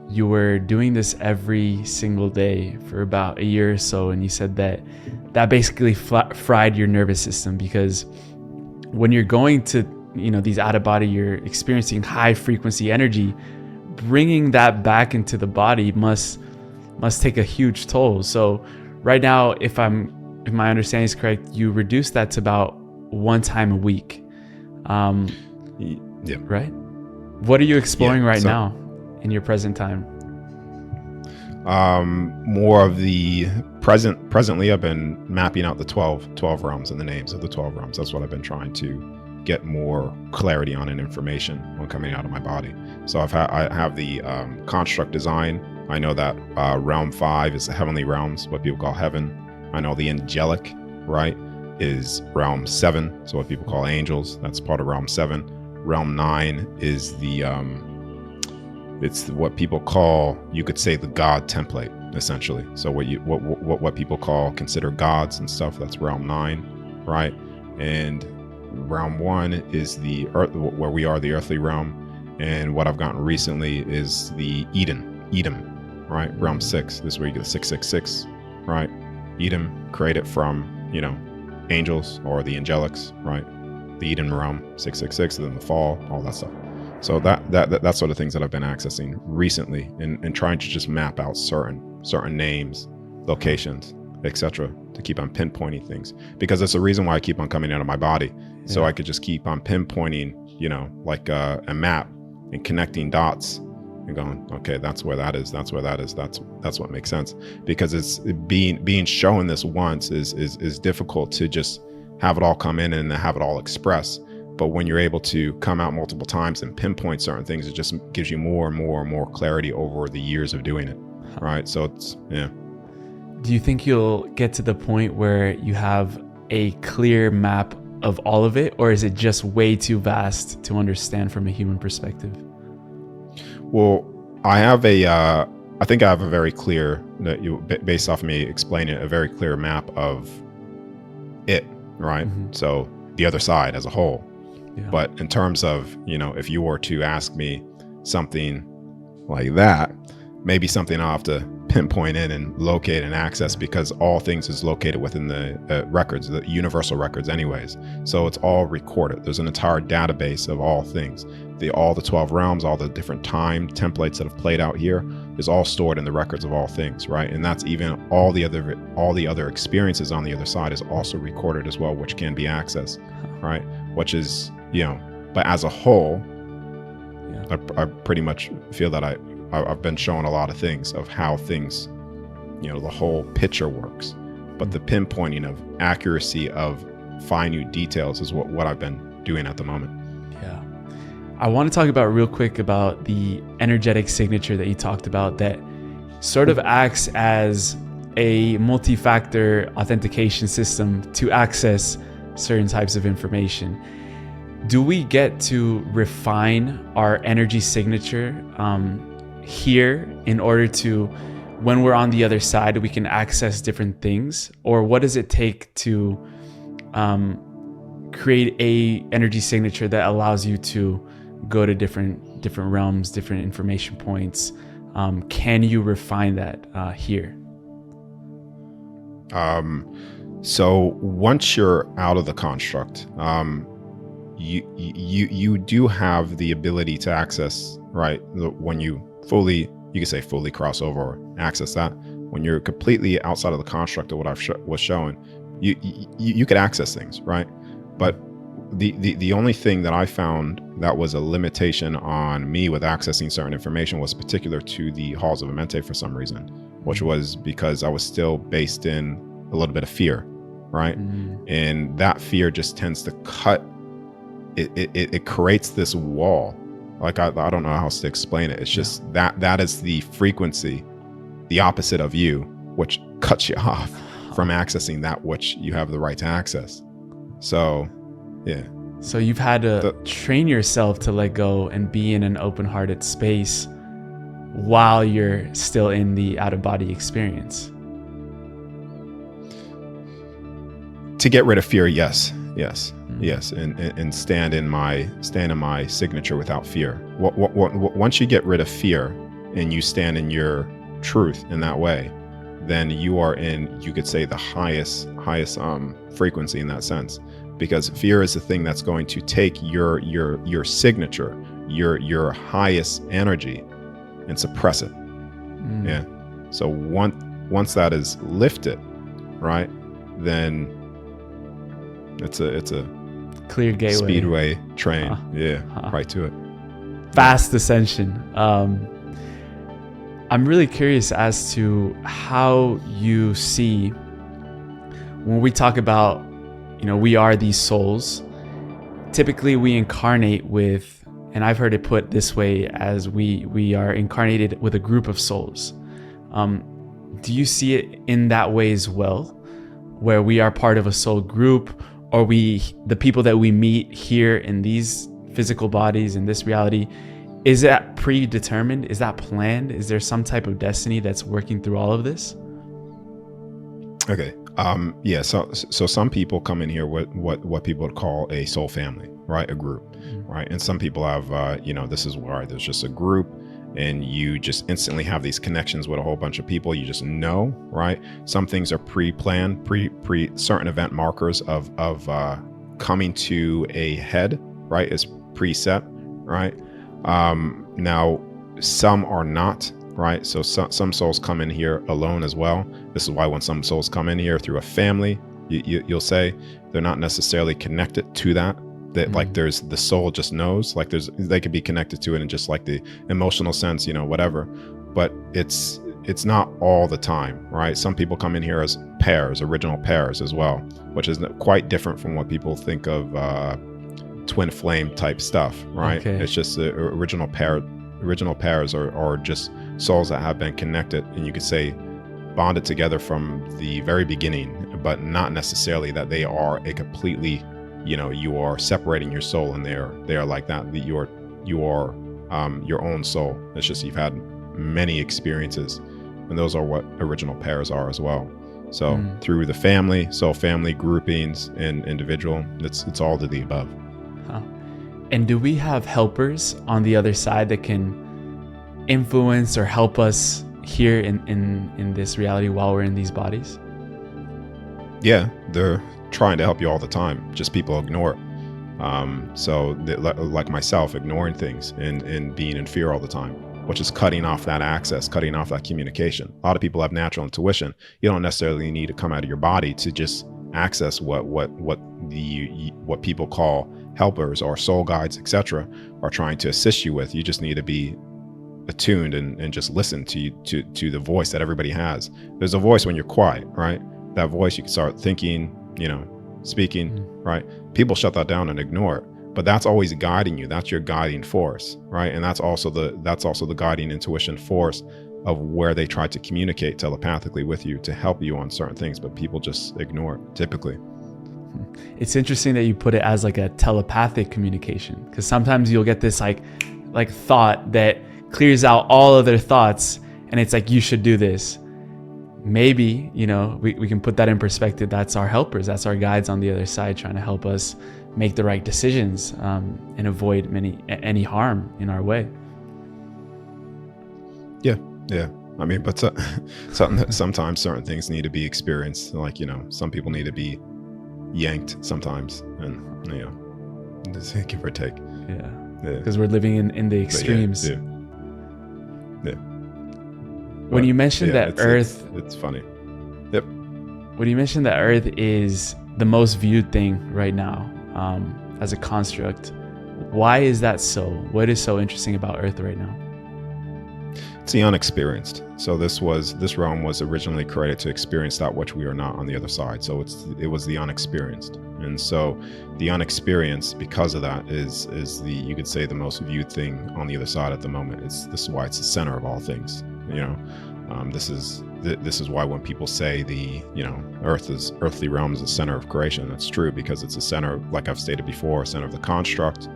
you were doing this every single day for about a year or so, and you said that basically fried your nervous system, because when you're going to these out of body, you're experiencing high frequency energy. Bringing that back into the body must take a huge toll. So right now, if my understanding is correct, you reduce that to about one time a week. Yeah. Right? What are you exploring now in your present time? More of the presently I've been mapping out the 12 realms and the names of the 12 realms. That's what I've been trying to get more clarity on and information when coming out of my body. So I have the construct design. I know that realm 5 is the heavenly realms, what people call heaven. I know the angelic, right, is realm 7, so what people call angels. That's part of realm 7. Realm 9 is the it's what people call, you could say, the God template, essentially. So what people consider gods and stuff, that's realm 9, right? And realm 1 is the earth, where we are, the earthly realm. And what I've gotten recently is the Edom, right? Realm 6. This is where you get the 666, right? Edom, created from, angels or the angelics, right? The Eden realm, 666, and then the fall, all that stuff. So that sort of things that I've been accessing recently, and trying to just map out certain names, locations, etc., to keep on pinpointing things, because it's the reason why I keep on coming out of my body. So I could just keep on pinpointing, like a map, and connecting dots and going, okay, that's where that is, that's where that is, that's what makes sense. Because it's being shown this once is difficult to just have it all come in and have it all express. But when you're able to come out multiple times and pinpoint certain things, it just gives you more and more and more clarity over the years of doing it, right? So it's, yeah. Do you think you'll get to the point where you have a clear map of all of it, or is it just way too vast to understand from a human perspective? Well, I think I have a very clear, based off of me explaining it, a very clear map of it, right? So the other side as a whole. Yeah. But in terms of, if you were to ask me something like that, maybe something I'll have to pinpoint in and locate and access, because all things is located within the records, the universal records anyways. So it's all recorded. There's an entire database of all things. All the 12 realms, all the different time templates that have played out here is all stored in the records of all things, right? And that's even all the other experiences on the other side is also recorded as well, which can be accessed, right? Which is, but as a whole, I pretty much feel that I've been shown a lot of things of how things, the whole picture works. But the pinpointing of accuracy of minute details is what I've been doing at the moment. Yeah. I want to talk about real quick about the energetic signature that you talked about, that sort of acts as a multi-factor authentication system to access certain types of information. Do we get to refine our energy signature here in order to, when we're on the other side, we can access different things? Or what does it take to create a energy signature that allows you to go to different realms, different information points? Can you refine that here? So once you're out of the construct, you do have the ability to access, right? When you can say fully cross over or access that. When you're completely outside of the construct of what I was showing, you could access things, right? But the only thing that I found that was a limitation on me with accessing certain information was particular to the halls of Amenti for some reason, which was because I was still based in a little bit of fear, right? And that fear just tends to cut. It creates this wall. Like I don't know how else to explain it. It's just that is the frequency, the opposite of you, which cuts you off from accessing that which you have the right to access. So, yeah. So you've had to train yourself to let go and be in an open-hearted space while you're still in the out-of-body experience. To get rid of fear, yes, and stand in my signature without fear. Once you get rid of fear and you stand in your truth in that way, then you are in, you could say, the highest frequency in that sense, because fear is the thing that's going to take your signature, your highest energy, and suppress it. Yeah. So once that is lifted, right, then it's a clear gateway, speedway train. Right to it. Fast ascension. I'm really curious as to how you see when we talk about, we are these souls. Typically we incarnate with, and I've heard it put this way, as we are incarnated with a group of souls. Do you see it in that way as well, where we are part of a soul group, or the people that we meet here in these physical bodies, in this reality, is that predetermined? Is that planned? Is there some type of destiny that's working through all of this? Okay. So some people come in here with what people would call a soul family, right? A group, right? And some people have, this is where there's just a group, and you just instantly have these connections with a whole bunch of people. You just know, right? Some things are pre-planned, certain event markers of coming to a head, right? Is preset, right? Now, some are not, right? So some souls come in here alone as well. This is why when some souls come in here through a family, you'll say they're not necessarily connected to that. That like there's the soul just knows, like they could be connected to it in just like the emotional sense, whatever. But it's not all the time, right? Some people come in here as pairs, original pairs as well, which is quite different from what people think of twin flame type stuff, right? Okay. It's just the original pairs are just souls that have been connected, and you could say bonded together from the very beginning, but not necessarily that they are a completely, you are separating your soul and they are like that you are your own soul. It's just you've had many experiences, and those are what original pairs are as well. So through the family, soul family groupings and individual, it's all to the above. And do we have helpers on the other side that can influence or help us here in this reality while we're in these bodies? Yeah, they're trying to help you all the time. Just people ignore it. So like myself, ignoring things and being in fear all the time, which is cutting off that access, cutting off that communication. A lot of people have natural intuition. You don't necessarily need to come out of your body to just access what people call helpers or soul guides, etc., are trying to assist you with. You just need to be attuned and just listen to the voice that everybody has. There's a voice when you're quiet, right? That voice, you can start thinking, speaking, right? People shut that down and ignore it, but that's always guiding you. That's your guiding force, right? And that's also the guiding intuition force of where they try to communicate telepathically with you to help you on certain things, but people just ignore it typically. It's interesting that you put it as like a telepathic communication, because sometimes you'll get this like thought that clears out all other thoughts, and it's like, you should do this. Maybe, we can put that in perspective. That's our helpers. That's our guides on the other side, trying to help us make the right decisions and avoid any harm in our way. Yeah. I mean, but sometimes certain things need to be experienced. Like, some people need to be yanked sometimes, and just give or take. Yeah. Because we're living in the extremes. Yeah. When you mentioned that Earth, it's funny. Yep. When you mentioned that Earth is the most viewed thing right now, as a construct, why is that so? What is so interesting about Earth right now? It's the unexperienced. So this realm was originally created to experience that which we are not on the other side. So it was the unexperienced. And so the unexperienced, because of that, is you could say the most viewed thing on the other side at the moment. This is why it's the center of all things. This is why when people say the earthly realm is the center of creation, that's true, because it's the center, like I've stated before, center of the construct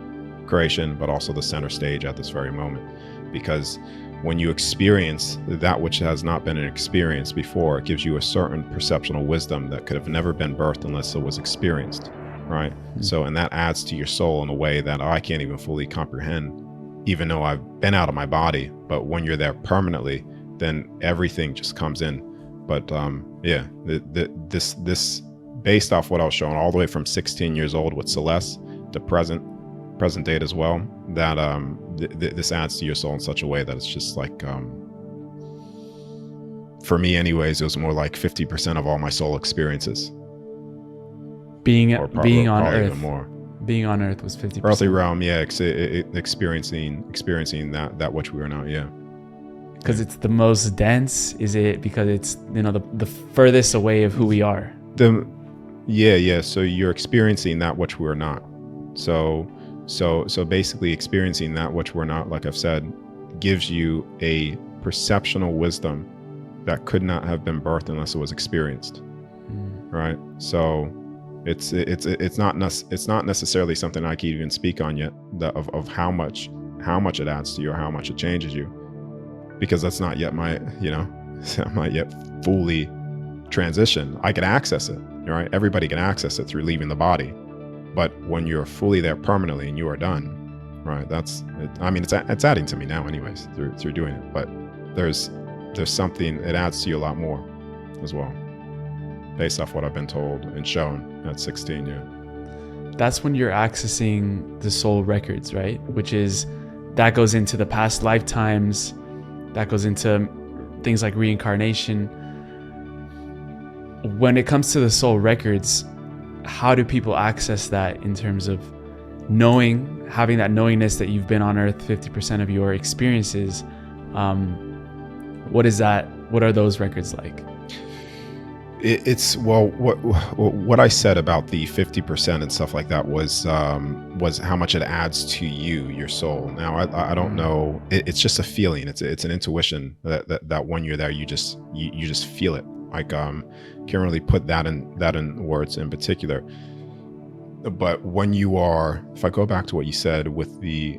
creation, but also the center stage at this very moment. Because when you experience that which has not been an experience before, it gives you a certain perceptual wisdom that could have never been birthed unless it was experienced, right? Mm-hmm. So, and that adds to your soul in a way that I can't even fully comprehend, even though I've been out of my body. But when you're there permanently, then everything just comes in. But this based off what I was showing all the way from 16 years old with Celeste to present date as well, that this adds to your soul in such a way that it's just like, for me anyways, it was more like 50% of all my soul experiences. Being on Earth. Even more. Being on Earth was 50%. Earthly realm, yeah, experiencing that which we are now, yeah. Because it's the most dense? Is it because it's the furthest away of who we are? So you're experiencing that which we are not. So basically experiencing that which we're not, like I've said, gives you a perceptional wisdom that could not have been birthed unless it was experienced, right? So it's not necessarily something I can even speak on yet, of how much it adds to you or how much it changes you, because that's not yet I'm not yet fully transitioned. I can access it, right? Everybody can access it through leaving the body. But when you're fully there permanently and you are done, right? That's it. I mean, it's adding to me now, anyways, through doing it. But there's something, it adds to you a lot more as well, based off what I've been told and shown at 16. Yeah. That's when you're accessing the soul records, right? That goes into the past lifetimes. That goes into things like reincarnation. When it comes to the soul records, how do people access that in terms of having that knowingness that you've been on Earth 50% of your experiences? What is that? What are those records like? What I said about the 50% and stuff like that was how much it adds to your soul. Now I don't know. It's just a feeling. It's an intuition that when you're there, you just feel it. Like can't really put that in words in particular. But when you are, if I go back to what you said with the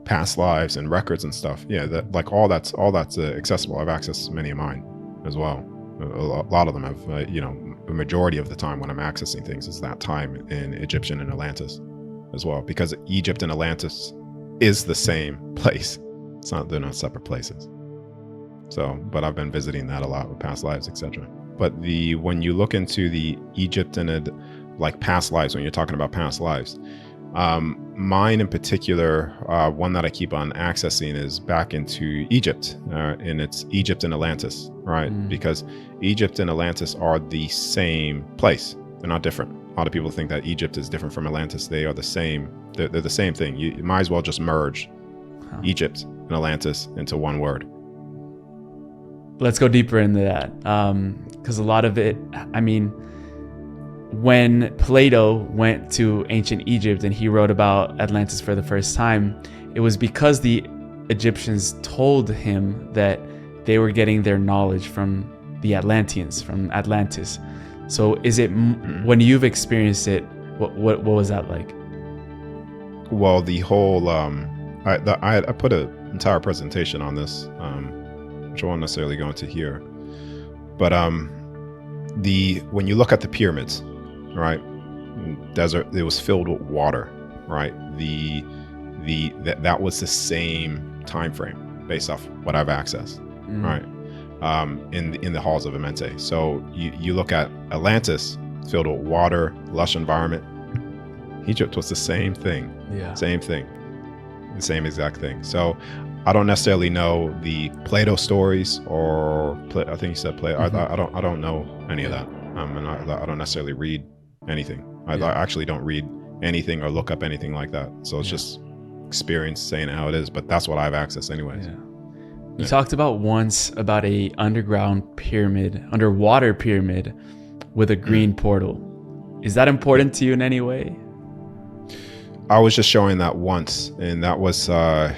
past lives and records and stuff, yeah, that like all that's accessible. I've accessed many of mine as well. A lot of them have, a majority of the time when I'm accessing things is that time in Egyptian and Atlantis as well, because Egypt and Atlantis is the same place. They're not separate places. So, but I've been visiting that a lot with past lives, etc. But when you look into the Egypt and like past lives, when you're talking about past lives, mine in particular, one that I keep on accessing is back into Egypt, and it's Egypt and Atlantis, right? Because Egypt and Atlantis are the same place. They're not different. A lot of people think that Egypt is different from Atlantis. They are the same. They're the same thing. You might as well just merge Egypt and Atlantis into one word. Let's go deeper into that, because a lot of it, I mean, when Plato went to ancient Egypt and he wrote about Atlantis for the first time, it was because the Egyptians told him that they were getting their knowledge from the Atlanteans, from Atlantis. So is it when you've experienced it, what was that like? Well, the whole I put an entire presentation on this, which I won't necessarily go into here, but when you look at the pyramids, right, desert, it was filled with water, right? That was the same time frame based off what I've accessed, right? In the halls of Amenti. So you look at Atlantis, filled with water, lush environment. Egypt was the same thing. Yeah. Same thing. The same exact thing. So I don't necessarily know the Plato stories, or I think you said Plato. I don't know any of that. And I don't necessarily read anything. I actually don't read anything or look up anything like that. So it's just experience saying how it is. But that's what I've accessed anyways. Yeah. You talked about once about a underwater pyramid with a green portal. Is that important to you in any way? I was just showing that once, and that was part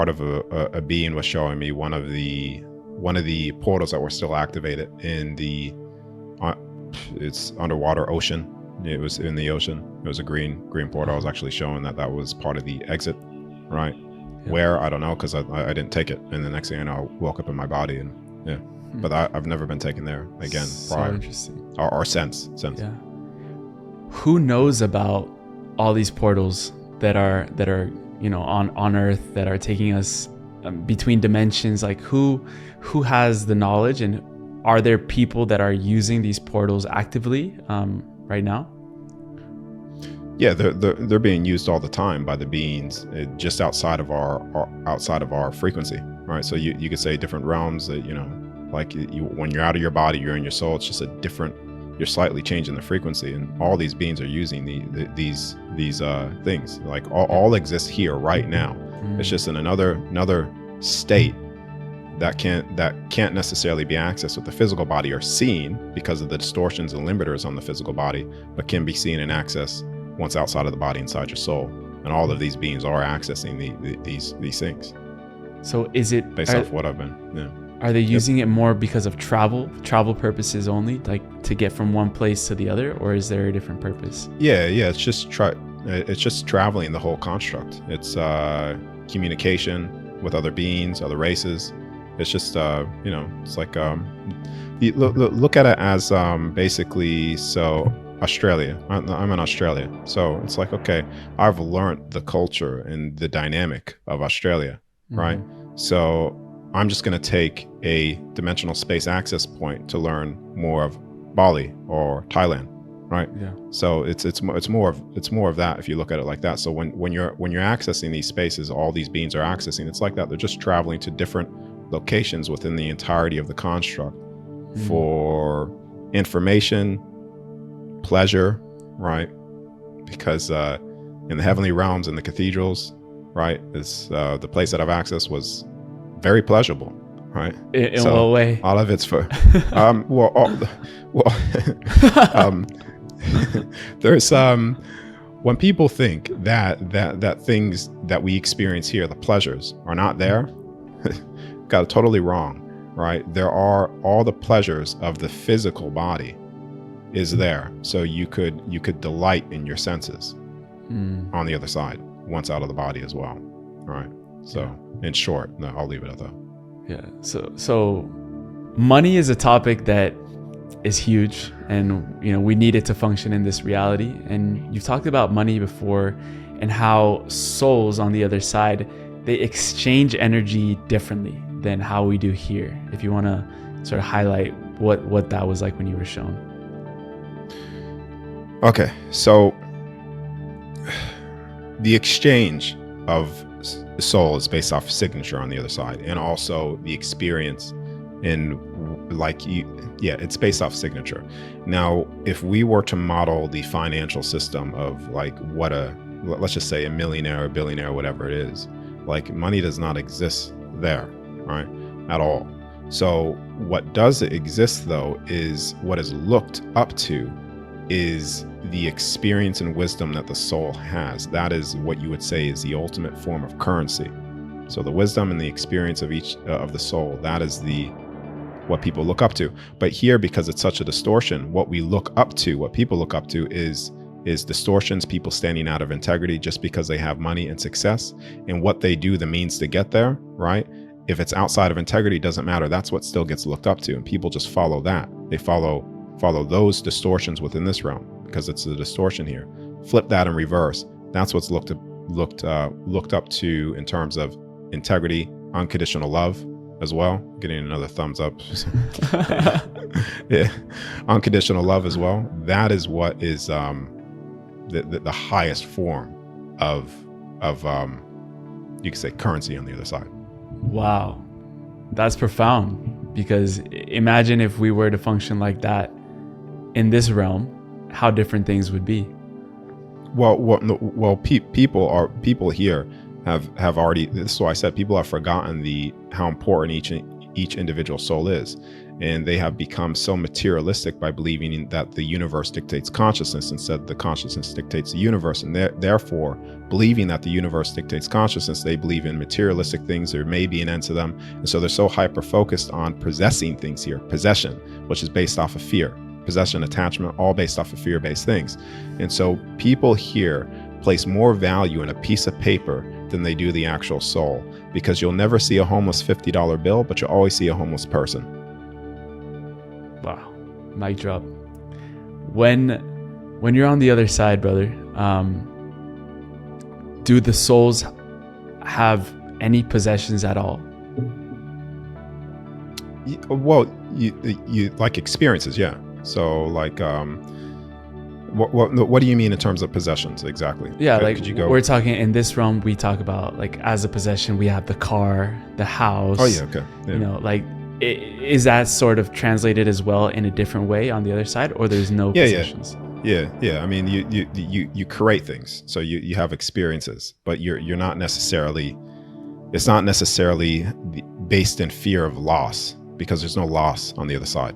of a being was showing me one of the portals that were still activated in the it's underwater ocean. It was in the ocean. It was a green portal. I was actually showing that was part of the exit, right? Yeah. Where, I don't know, because I didn't take it, and the next thing I know, I woke up in my body, and but I've never been taken there again prior. Interesting. Or since. Yeah. Who knows about all these portals that are on Earth, that are taking us between dimensions? Like who has the knowledge, and are there people that are using these portals actively right now? Yeah, they're being used all the time by the beings just outside of our frequency, right? So you could say different realms that like when you're out of your body, you're in your soul. It's just a different. You're slightly changing the frequency, and all these beings are using these things. Like all exist here right now. It's just in another state that can't necessarily be accessed with the physical body or seen because of the distortions and limiters on the physical body, but can be seen and accessed once outside of the body, inside your soul. And all of these beings are accessing these things. So is it based off what I've been? Yeah. Are they using it more because of travel purposes only, like to get from one place to the other, or is there a different purpose? Yeah. It's just traveling the whole construct. It's communication with other beings, other races. It's just it's like look at it as basically, so Australia. I'm in Australia, so it's like, okay, I've learned the culture and the dynamic of Australia, right? So I'm just going to take a dimensional space access point to learn more of Bali or Thailand, right? Yeah. So it's more of that if you look at it like that. So when you're accessing these spaces, all these beings are accessing. It's like that. They're just traveling to different locations within the entirety of the construct for information, pleasure, right? Because in the heavenly realms, in the cathedrals, right, is the place that I've accessed was very pleasurable, right? In what way? All of it's for there's when people think that things that we experience here, the pleasures, are not there, got it totally wrong, right? There are all the pleasures of the physical body is there, so you could delight in your senses on the other side, once out of the body as well, right? So in short, no, I'll leave it at that. Yeah. So money is a topic that is huge, and we need it to function in this reality. And you've talked about money before, and how souls on the other side, they exchange energy differently than how we do here. If you want to sort of highlight what that was like when you were shown. Okay, so the exchange of soul is based off signature on the other side, and also the experience in it's based off signature. Now, if we were to model the financial system of like let's just say a millionaire or billionaire, whatever it is, like money does not exist there, right, at all. So what does exist though is what is looked up to is the experience and wisdom that the soul has. That is what you would say is the ultimate form of currency. So the wisdom and the experience of each of the soul, that is what people look up to. But here, because it's such a distortion, what people look up to is distortions, people standing out of integrity just because they have money and success, and what they do, the means to get there, right? If it's outside of integrity, doesn't matter. That's what still gets looked up to, and people just follow that. They follow those distortions within this realm because it's a distortion here. Flip that in reverse. That's what's looked up to in terms of integrity, unconditional love as well. Getting another thumbs up. Yeah. Unconditional love as well. That is what is the highest form of you could say currency on the other side. Wow, that's profound, because imagine if we were to function like that in this realm, how different things would be. People here have already, this is why I said people have forgotten how important each individual soul is. And they have become so materialistic by believing that the universe dictates consciousness instead the consciousness dictates the universe. And therefore, believing that the universe dictates consciousness, they believe in materialistic things. There may be an end to them. And so they're so hyper-focused on possessing things here. Possession, which is based off of fear. Possession, attachment, all based off of fear-based things. And so people here place more value in a piece of paper than they do the actual soul, because you'll never see a homeless $50 bill, but you'll always see a homeless person. Wow, mic drop. When you're on the other side, brother, do the souls have any possessions at all? Well, you like experiences, yeah. So like, what do you mean in terms of possessions exactly? Yeah, we're talking in this realm. We talk about like as a possession, we have the car, the house. Oh yeah, okay. Yeah. You know, like. Is that sort of translated as well in a different way on the other side, or there's no possessions? Yeah. I mean, you create things, so you have experiences, but you're not necessarily. It's not necessarily based in fear of loss, because there's no loss on the other side.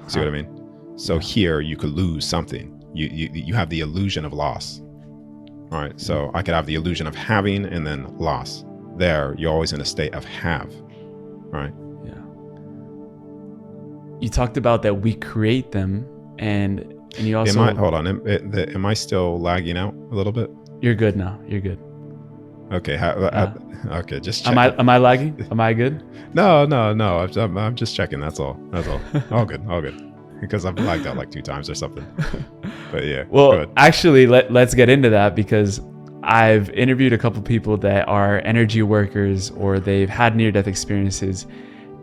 See what I mean? So here you could lose something. You have the illusion of loss. All right. So I could have the illusion of having and then loss. There, you're always in a state of have. Right. You talked about that we create them, and you also... Hold on. Am I still lagging out a little bit? You're good now. You're good. Okay. Okay. Just checking. Am I lagging? Am I good? No. I'm just checking. That's all. All good. Because I've lagged out like 2 times or something. But yeah. Well, actually, let's get into that, because I've interviewed a couple people that are energy workers, or they've had near-death experiences.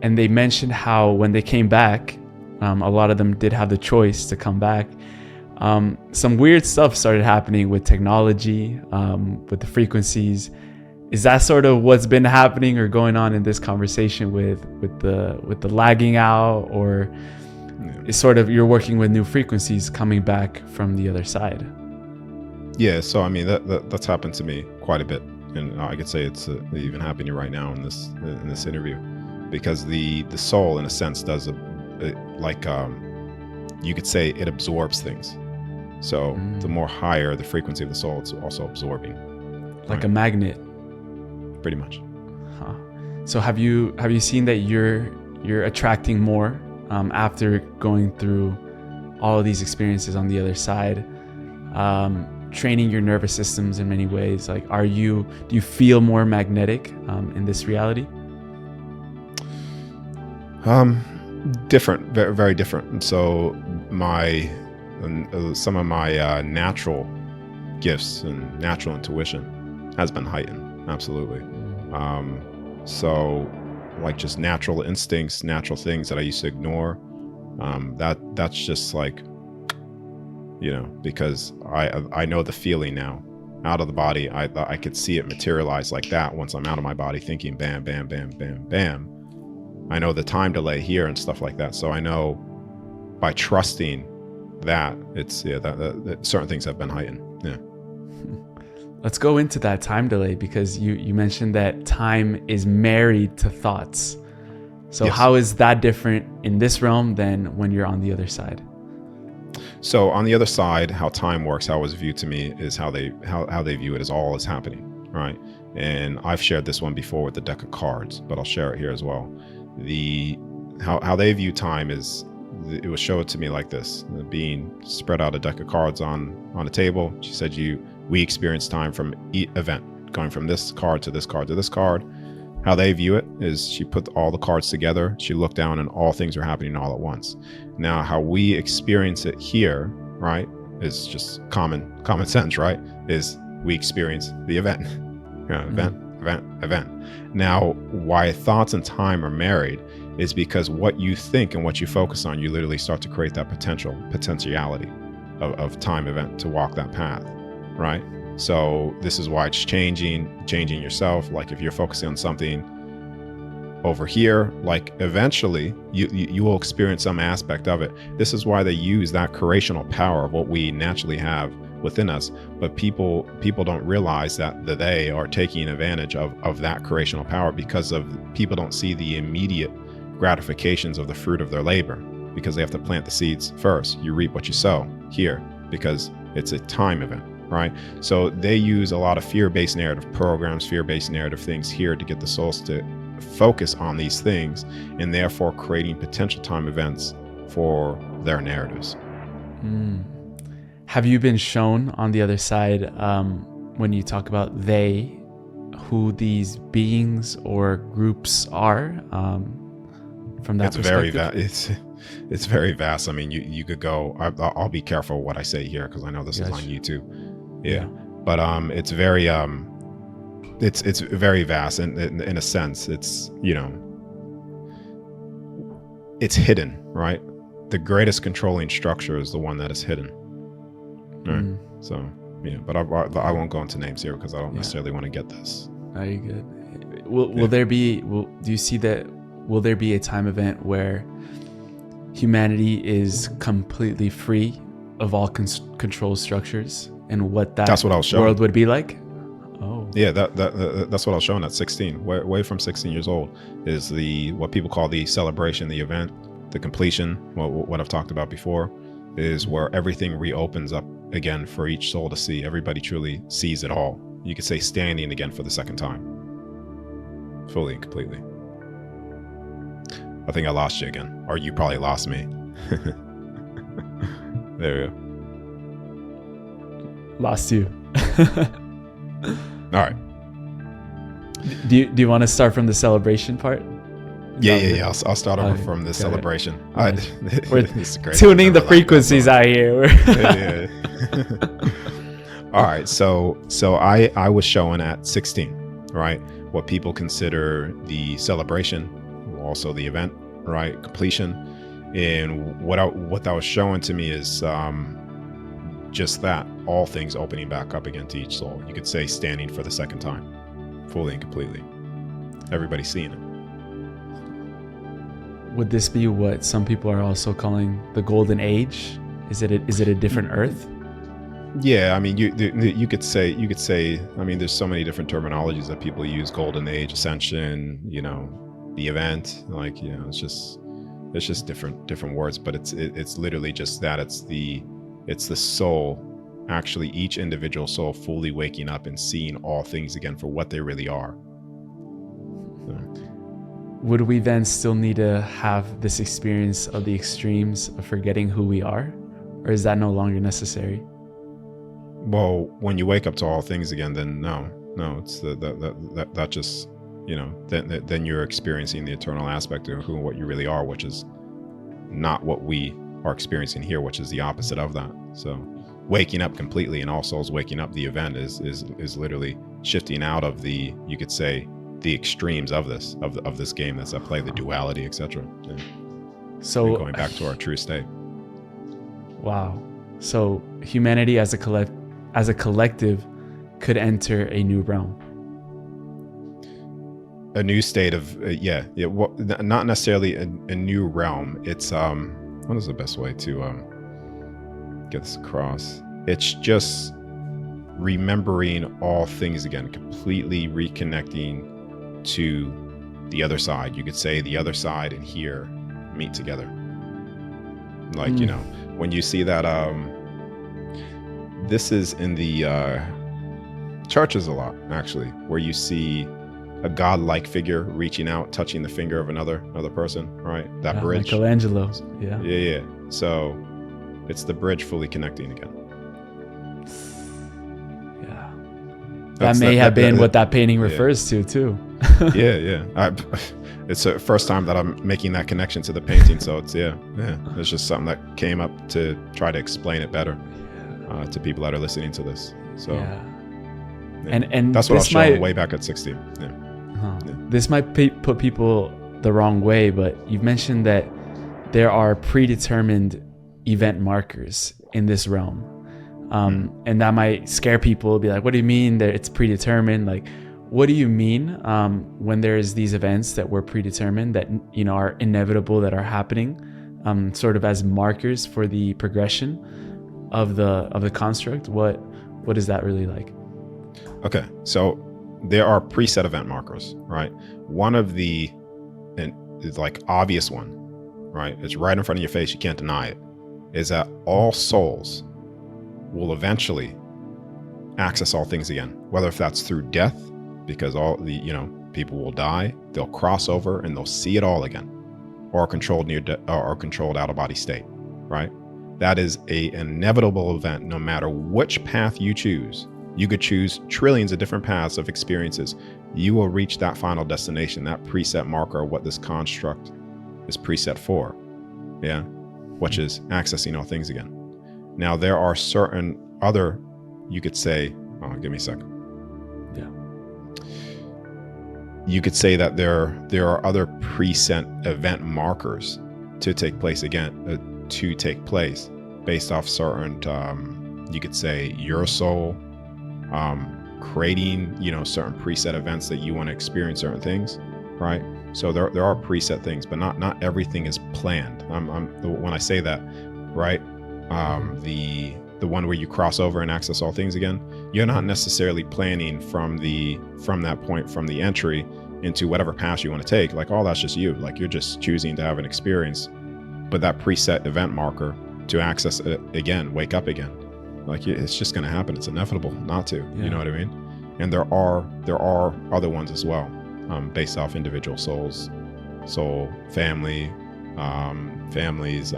And they mentioned how when they came back, a lot of them did have the choice to come back. Some weird stuff started happening with technology, with the frequencies. Is that sort of what's been happening or going on in this conversation with the lagging out, or is sort of you're working with new frequencies coming back from the other side? Yeah. So I mean that's happened to me quite a bit, and I could say it's even happening right now in this interview. Because the soul, in a sense, does you could say it absorbs things. So the more higher the frequency of the soul, it's also absorbing. Like a magnet. Pretty much. Huh. So have you seen that you're attracting more after going through all of these experiences on the other side, training your nervous systems in many ways? Like, do you feel more magnetic in this reality? Different, very, very different. And so some of my natural gifts and natural intuition has been heightened. Absolutely. So like just natural instincts, natural things that I used to ignore. That's just like, because I know the feeling now out of the body. I could see it materialize like that once I'm out of my body, thinking bam, bam, bam, bam, bam. I know the time delay here and stuff like that. So I know by trusting that it's that certain things have been heightened. Yeah. Let's go into that time delay, because you mentioned that time is married to thoughts. So yes. How is that different in this realm than when you're on the other side? So on the other side, how time works, how it was viewed to me, is how they view it as all is happening, right? And I've shared this one before with the deck of cards, but I'll share it here as well. How they view time is, it was showed to me like this: being spread out a deck of cards on a table. She said, we experience time from each event, going from this card to this card to this card. How they view it is, she put all the cards together, she looked down, and all things are happening all at once. Now, how we experience it here, right, is just common sense, right? Is we experience the event. Event. Now, why thoughts and time are married is because what you think and what you focus on, you literally start to create that potentiality of time event to walk that path, right? So this is why it's changing yourself. Like if you're focusing on something over here, like eventually you will experience some aspect of it. This is why they use that creational power of what we naturally have within us, but people don't realize that they are taking advantage of that creational power, because people don't see the immediate gratifications of the fruit of their labor, because they have to plant the seeds first. You reap what you sow here, because it's a time event, right? So they use a lot of fear-based narrative programs, fear-based narrative things here to get the souls to focus on these things, and therefore creating potential time events for their narratives. Have you been shown on the other side, when you talk about they, who these beings or groups are, from that perspective? It's very vast. I mean, you could go. I'll be careful what I say here, because I know this is on YouTube. Yeah. But it's very it's very vast, and in a sense, it's it's hidden, right? The greatest controlling structure is the one that is hidden. Right. So but I won't go into names here, because I don't necessarily want to get this. Are you good? Will there be? Do you see that? Will there be a time event where humanity is completely free of all control structures, and that's what I was showing. World would be like? Oh, yeah. That's what I was showing at 16. Way from 16 years old is what people call the celebration, the event, the completion. What I've talked about before is where everything reopens up again for each soul to see. Everybody truly sees it all. You could say standing again for the second time, fully and completely. I think I lost you again, or you probably lost me. There we go. Lost you. All right. Do you want to start from the celebration part? Yeah. I'll start over from the celebration. We're tuning the frequencies out here. Yeah. All right. So I was showing at 16, right, what people consider the celebration, also the event, right, completion. And what that was showing to me is just that, all things opening back up again to each soul. You could say standing for the second time, fully and completely. Everybody seeing it. Would this be what some people are also calling the golden age? Is it a different Earth? Yeah, I mean, you could say. I mean, there's so many different terminologies that people use: golden age, ascension. The event. Like, it's just different words. But it's literally just that. It's the soul, actually, each individual soul fully waking up and seeing all things again for what they really are. So. Would we then still need to have this experience of the extremes of forgetting who we are, or is that no longer necessary? Well, when you wake up to all things again, then no, it's that just, then you're experiencing the eternal aspect of what you really are, which is not what we are experiencing here, which is the opposite of that. So waking up completely, and all souls waking up, the event is literally shifting out of the, you could say, the extremes of this game that's at play, the duality, etc. Yeah. So and going back to our true state. Wow. So humanity as a collective could enter a new realm. A new state of well, not necessarily a new realm. It's what is the best way to get this across? It's just remembering all things again, completely reconnecting to the other side. You could say the other side and here meet together. Like, when you see that, this is in the Churches a lot, actually, where you see a godlike figure reaching out, touching the finger of another person, right? That bridge. Michelangelo. Yeah. So it's the bridge fully connecting again. Yeah. That may have been what that painting refers to too. Yeah. It's the first time that I'm making that connection to the painting. So it's, it's just something that came up to try to explain it better to people that are listening to this. So and that's what I was showing way back at 16. This might put people the wrong way, but you've mentioned that there are predetermined event markers in this realm. And that might scare people, be like, what do you mean that it's predetermined? Like, what do you mean when there's these events that were predetermined, that are inevitable, that are happening, sort of as markers for the progression of the construct? What is that really like? Okay, so there are preset event markers, right? One of the like obvious one, right? It's right in front of your face, you can't deny it, is that all souls will eventually access all things again, whether if that's through death, because all the people will die, they'll cross over and they'll see it all again, or controlled out of body state, right? That is an inevitable event. No matter which path you choose, you could choose trillions of different paths of experiences, you will reach that final destination, that preset marker of what this construct is preset for, which is accessing all things again. Now there are certain other, you could say, give me a second. You could say that there are other preset event markers to take place based off certain, you could say your soul creating, certain preset events that you want to experience certain things, right? So there are preset things, but not everything is planned. When I say that, right? The one where you cross over and access all things again, you're not necessarily planning from that point, from the entry into whatever path you want to take. Like, that's just you. Like, you're just choosing to have an experience, but that preset event marker to access it again, wake up again, like it's just going to happen. It's inevitable not to. You know what I mean? And there are other ones as well, based off individual souls, soul, family, families,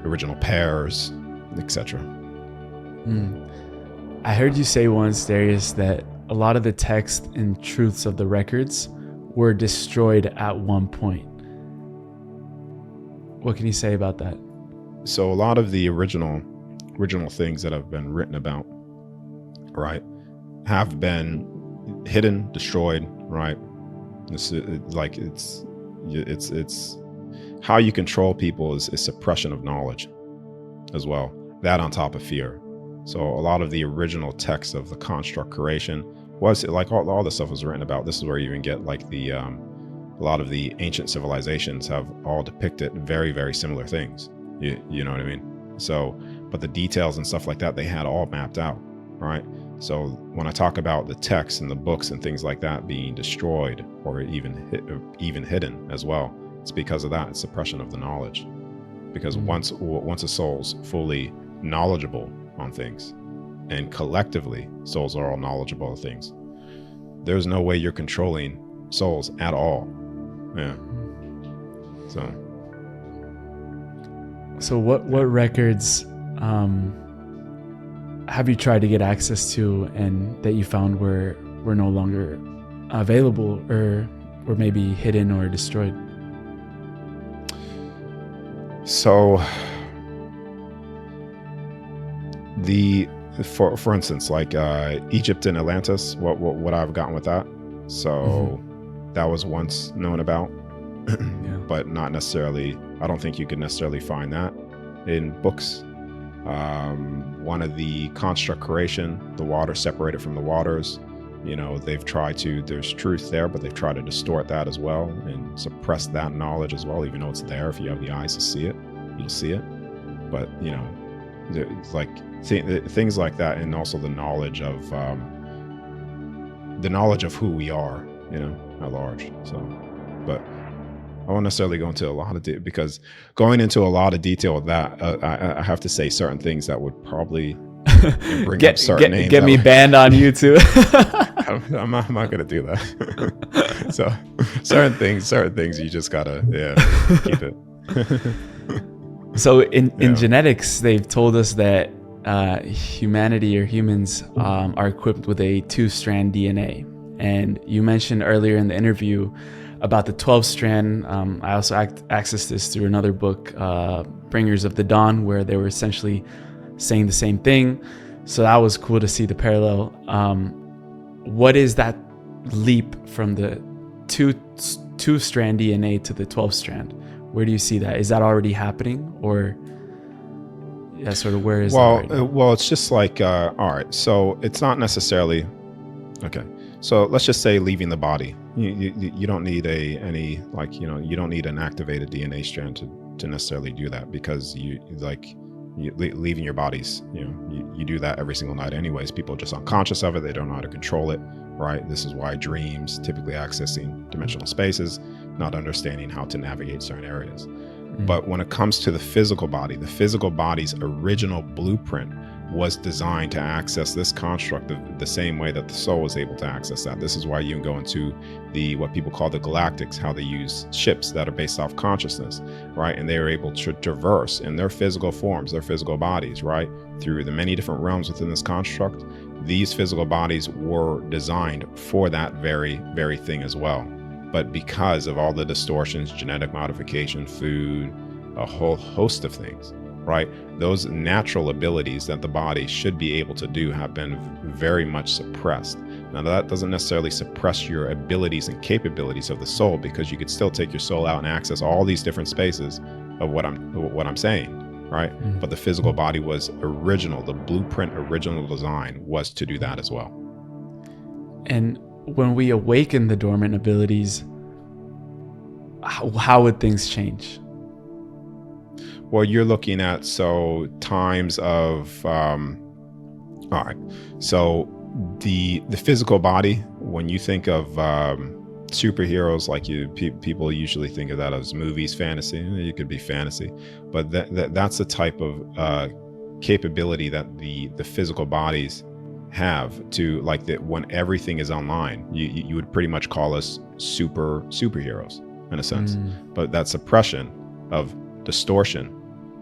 original pairs, etc. I heard you say once, Darius, that a lot of the text and truths of the records were destroyed at one point. What can you say about that? So a lot of the original things that have been written about, right, have been hidden, destroyed, right? It's how you control people is suppression of knowledge as well. That on top of fear. So a lot of the original text of the construct creation was like all the stuff was written about. This is where you even get like a lot of the ancient civilizations have all depicted very, very similar things. You know what I mean? So, but the details and stuff like that, they had all mapped out, right? So when I talk about the texts and the books and things like that being destroyed or even hidden as well, it's because of that. It's suppression of the knowledge. Because once a soul's fully knowledgeable on things, and collectively souls are all knowledgeable of things, there's no way you're controlling souls at all. So what records have you tried to get access to and that you found were no longer available or maybe hidden or destroyed? So for instance, like Egypt and Atlantis, what I've gotten with that. So that was once known about, but not necessarily, I don't think you could necessarily find that in books. One of the construct creation, the water separated from the waters, they've tried to, there's truth there, but they've tried to distort that as well and suppress that knowledge as well, even though it's there. If you have the eyes to see it, you'll see it. But, it's like things like that, and also the knowledge of who we are, at large. So, but I won't necessarily go into a lot of detail, because going into a lot of detail with that, I have to say certain things that would probably bring up certain names. Get me banned on YouTube. I'm not gonna do that. So certain things you just gotta keep it. So in genetics, they've told us that humanity or humans are equipped with a 2-strand DNA. And you mentioned earlier in the interview about the 12-strand. I also accessed this through another book, Bringers of the Dawn, where they were essentially saying the same thing. So that was cool to see the parallel. What is that leap from the two-strand DNA to the 12-strand? Where do you see that? Is that already happening, or sort of where is that right now? Well, it's just like all right. So it's not necessarily okay. So let's just say leaving the body. You don't need you don't need an activated DNA strand to necessarily do that, because you leaving your bodies, you do that every single night anyways. People are just unconscious of it. They don't know how to control it, right? This is why dreams, typically accessing dimensional spaces, not understanding how to navigate certain areas. But when it comes to the physical body's original blueprint was designed to access this construct the same way that the soul is able to access that. This is why you can go into what people call the galactics, how they use ships that are based off consciousness, right? And they are able to traverse in their physical forms, their physical bodies, right? Through the many different realms within this construct. These physical bodies were designed for that very, very thing as well. But because of all the distortions, genetic modification, food, a whole host of things, right? Those natural abilities that the body should be able to do have been very much suppressed. Now, that doesn't necessarily suppress your abilities and capabilities of the soul, because you could still take your soul out and access all these different spaces of what I'm saying, right? But the physical body was original. The blueprint, original design was to do that as well. And when we awaken the dormant abilities, how would things change? Well, you're looking at times of all right. So the physical body, when you think of superheroes, like people usually think of that as movies, fantasy. It could be fantasy, but that's the type of capability that the physical bodies have to, like, that when everything is online, you would pretty much call us superheroes in a sense. But that suppression of distortion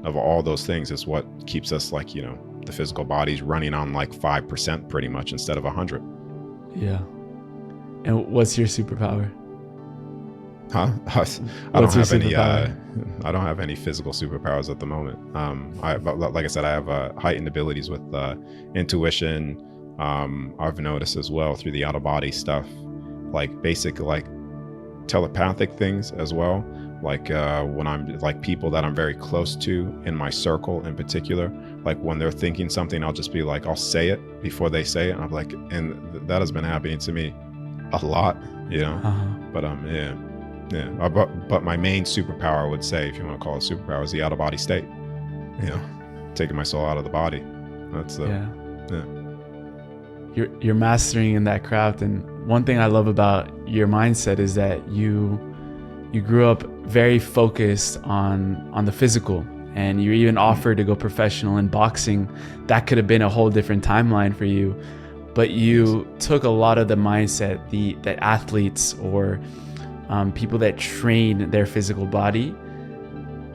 of all those things is what keeps us, like, the physical body's running on like 5% pretty much instead of 100. Yeah. And what's your superpower? I don't have any physical superpowers at the moment. But like I said, I have heightened abilities with intuition. I've noticed as well through the out of body stuff, like basic, like telepathic things as well. Like when I'm like people that I'm very close to in my circle in particular, like when they're thinking something, I'll just be like, I'll say it before they say it. And I'm like, and that has been happening to me a lot, but but my main superpower, I would say, if you want to call it superpower, is the out of body state, taking my soul out of the body. That's You're mastering in that craft. And one thing I love about your mindset is that you grew up very focused on the physical, and you even offered to go professional in boxing. That could have been a whole different timeline for you, but you took a lot of the mindset that athletes or people that train their physical body,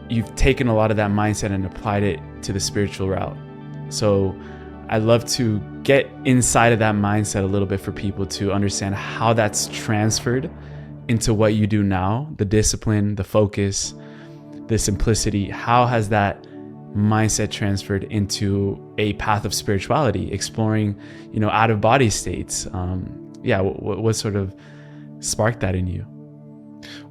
you've taken a lot of that mindset and applied it to the spiritual route. So I'd love to get inside of that mindset a little bit for people to understand how that's transferred into what you do now, the discipline, the focus, the simplicity. How has that mindset transferred into a path of spirituality, exploring, out of body states? What sort of sparked that in you?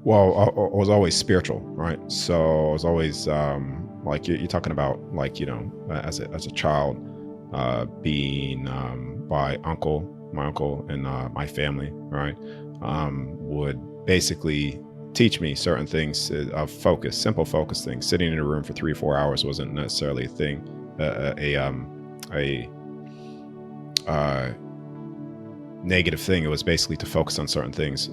Well, I was always spiritual, right? So I was always like you're talking about, like, as a child, being by my uncle and my family, right? Would basically teach me certain things of focus, simple focus things. Sitting in a room for 3 or 4 hours wasn't necessarily a thing, a negative thing. It was basically to focus on certain things.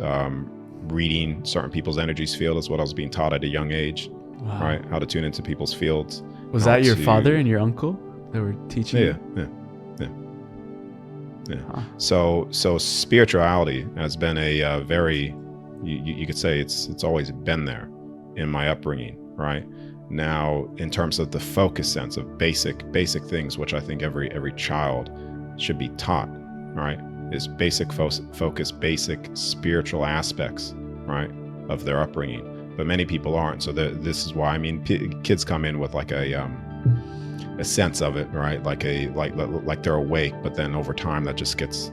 Reading certain people's energies field is what I was being taught at a young age. Wow. Right? How to tune into people's fields. Was that your father and your uncle that were teaching you? Yeah. So spirituality has been a very, you could say it's always been there in my upbringing, right? Now, in terms of the focus sense of basic things, which I think every child should be taught, right, is basic focus, basic spiritual aspects, right, of their upbringing. But many people aren't. So this is why, I mean, kids come in with like a sense of it, right, like they're awake, but then over time that just gets,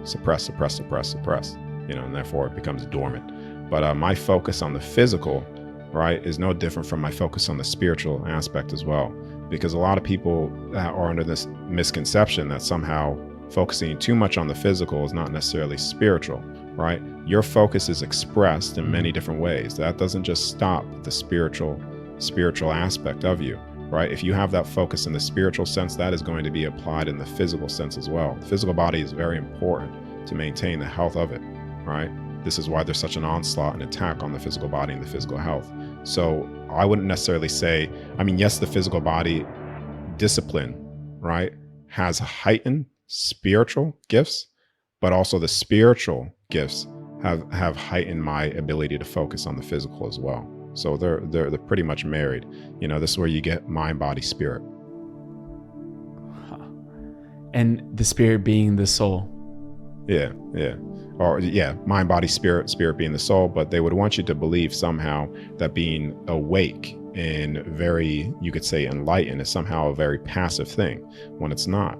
suppressed, and therefore it becomes dormant. But my focus on the physical, right, is no different from my focus on the spiritual aspect as well, because a lot of people are under this misconception that somehow focusing too much on the physical is not necessarily spiritual, right? Your focus is expressed in many different ways. That doesn't just stop the spiritual aspect of you, right? If you have that focus in the spiritual sense, that is going to be applied in the physical sense as well. The physical body is very important to maintain the health of it, right? This is why there's such an onslaught and attack on the physical body and the physical health. So I wouldn't necessarily say, I mean, yes, the physical body discipline, right, has heightened spiritual gifts, but also the spiritual gifts have heightened my ability to focus on the physical as well. So they're pretty much married. This is where you get mind, body, spirit. And the spirit being the soul. Yeah. Or mind, body, spirit being the soul, but they would want you to believe somehow that being awake and very, you could say, enlightened is somehow a very passive thing, when it's not.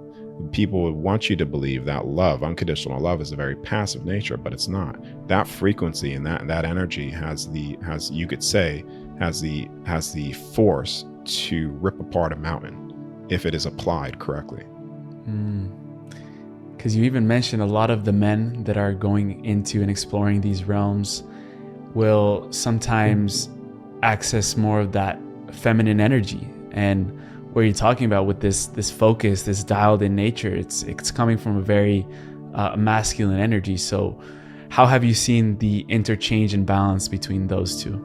People would want you to believe that love, unconditional love, is a very passive nature, but it's not. That frequency and that energy has the force to rip apart a mountain if it is applied correctly. Because you even mentioned a lot of the men that are going into and exploring these realms will sometimes access more of that feminine energy. And what you're talking about with this focus, this dialed in nature, it's coming from a very masculine energy. So how have you seen the interchange and balance between those two?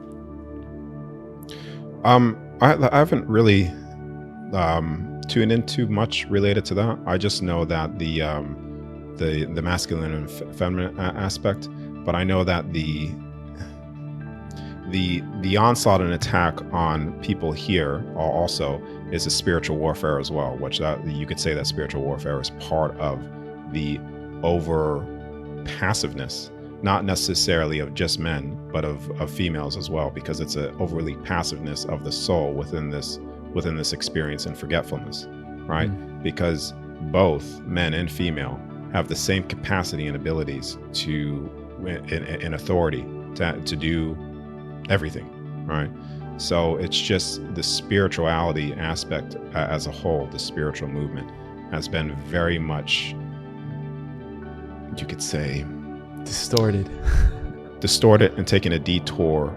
I haven't really tuned in too much related to that. I just know that the masculine and feminine aspect, but I know that the onslaught and attack on people here also is a spiritual warfare as well, which you could say that spiritual warfare is part of the over passiveness, not necessarily of just men, but of females as well, because it's an overly passiveness of the soul within this experience and forgetfulness, right? Because both men and female have the same capacity and abilities and authority to do everything, right? So it's just the spirituality aspect as a whole, the spiritual movement has been very much, you could say, distorted and taking a detour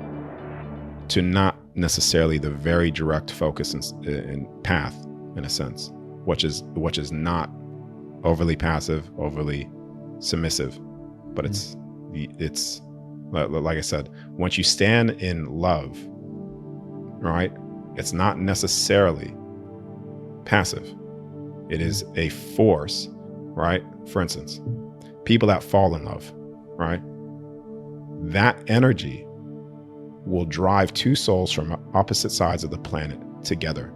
to not necessarily the very direct focus and path, in a sense, which is not overly passive, overly submissive, but it's like I said, once you stand in love, right, it's not necessarily passive. It is a force, right? For instance, people that fall in love, right? That energy will drive two souls from opposite sides of the planet together.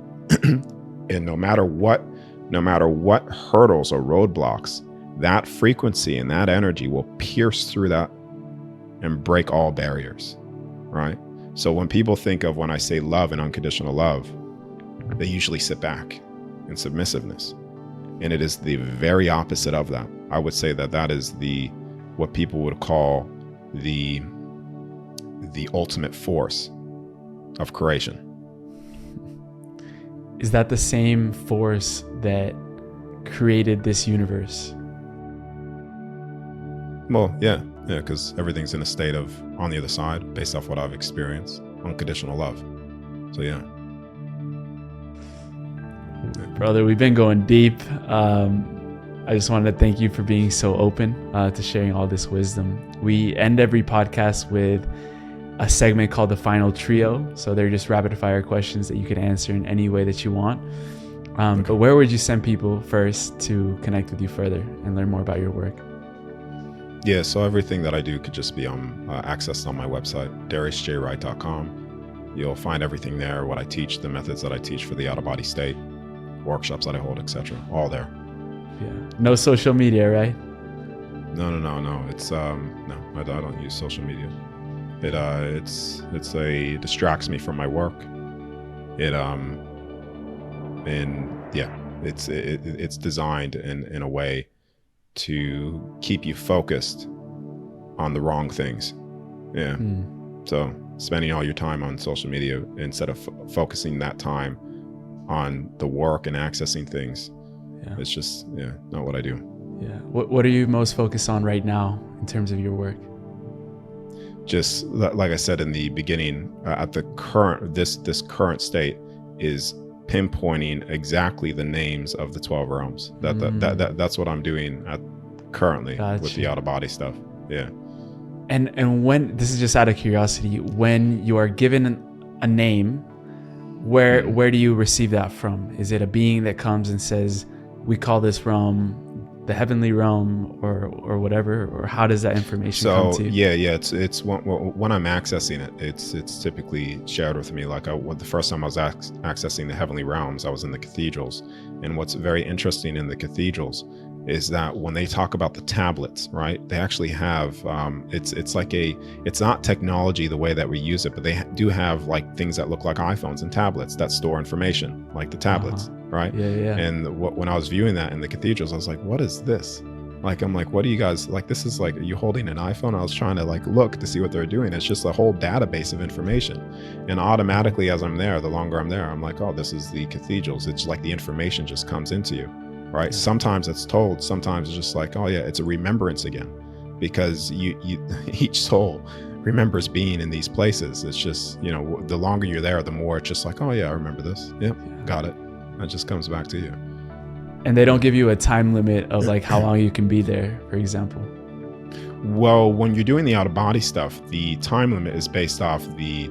And no matter what hurdles or roadblocks, that frequency and that energy will pierce through that and break all barriers, right? So when people think of, when I say love and unconditional love, they usually sit back in submissiveness. And it is the very opposite of that. I would say that is what people would call the ultimate force of creation. Is that the same force that created this universe? Well, yeah, because everything's in a state of on the other side, based off what I've experienced, unconditional love. So yeah. Brother, we've been going deep. I just wanted to thank you for being so open to sharing all this wisdom. We end every podcast with a segment called the Final Trio. So they're just rapid fire questions that you can answer in any way that you want. But where would you send people first to connect with you further and learn more about your work? Yeah, so everything that I do could just be accessed on my website, dariusjwright.com. You'll find everything there, what I teach, the methods that I teach for the out-of-body state, workshops that I hold, etc. All there. Yeah. No social media, right? No. It's no, I don't use social media. It distracts me from my work. It's designed in a way to keep you focused on the wrong things. Yeah. So spending all your time on social media instead of focusing that time on the work and accessing things, it's just not what I do. Yeah. What are you most focused on right now in terms of your work? Just like I said in the beginning, at the current this current state is pinpointing exactly the names of the 12 realms. That's what I'm doing currently. Gotcha. With the out of body stuff. Yeah. And when, this is just out of curiosity, when you are given a name, where do you receive that from? Is it a being that comes and says, we call this realm the heavenly realm, or whatever, or how does that information come to you? It's when I'm accessing it, it's typically shared with me. Like the first time I was accessing the heavenly realms, I was in the cathedrals, and what's very interesting in the cathedrals is that when they talk about the tablets, right, they actually have it's not technology the way that we use it, but they do have like things that look like iPhones and tablets that store information, like the tablets. Right. Yeah. And when I was viewing that in the cathedrals, I was like, what is this? Like, I'm like, what do you guys like? This is like, are you holding an iPhone? I was trying to like look to see what they're doing. It's just a whole database of information. And automatically as I'm there, the longer I'm there, I'm like, oh, this is the cathedrals. It's like the information just comes into you. Right. Yeah. Sometimes it's told, sometimes it's just like, oh yeah, it's a remembrance again, because you each soul remembers being in these places. It's just, the longer you're there, the more it's just like, oh yeah, I remember this. Yep. Got it. It just comes back to you. And they don't give you a time limit of like how long you can be there, for example? Well, when you're doing the out-of-body stuff, the time limit is based off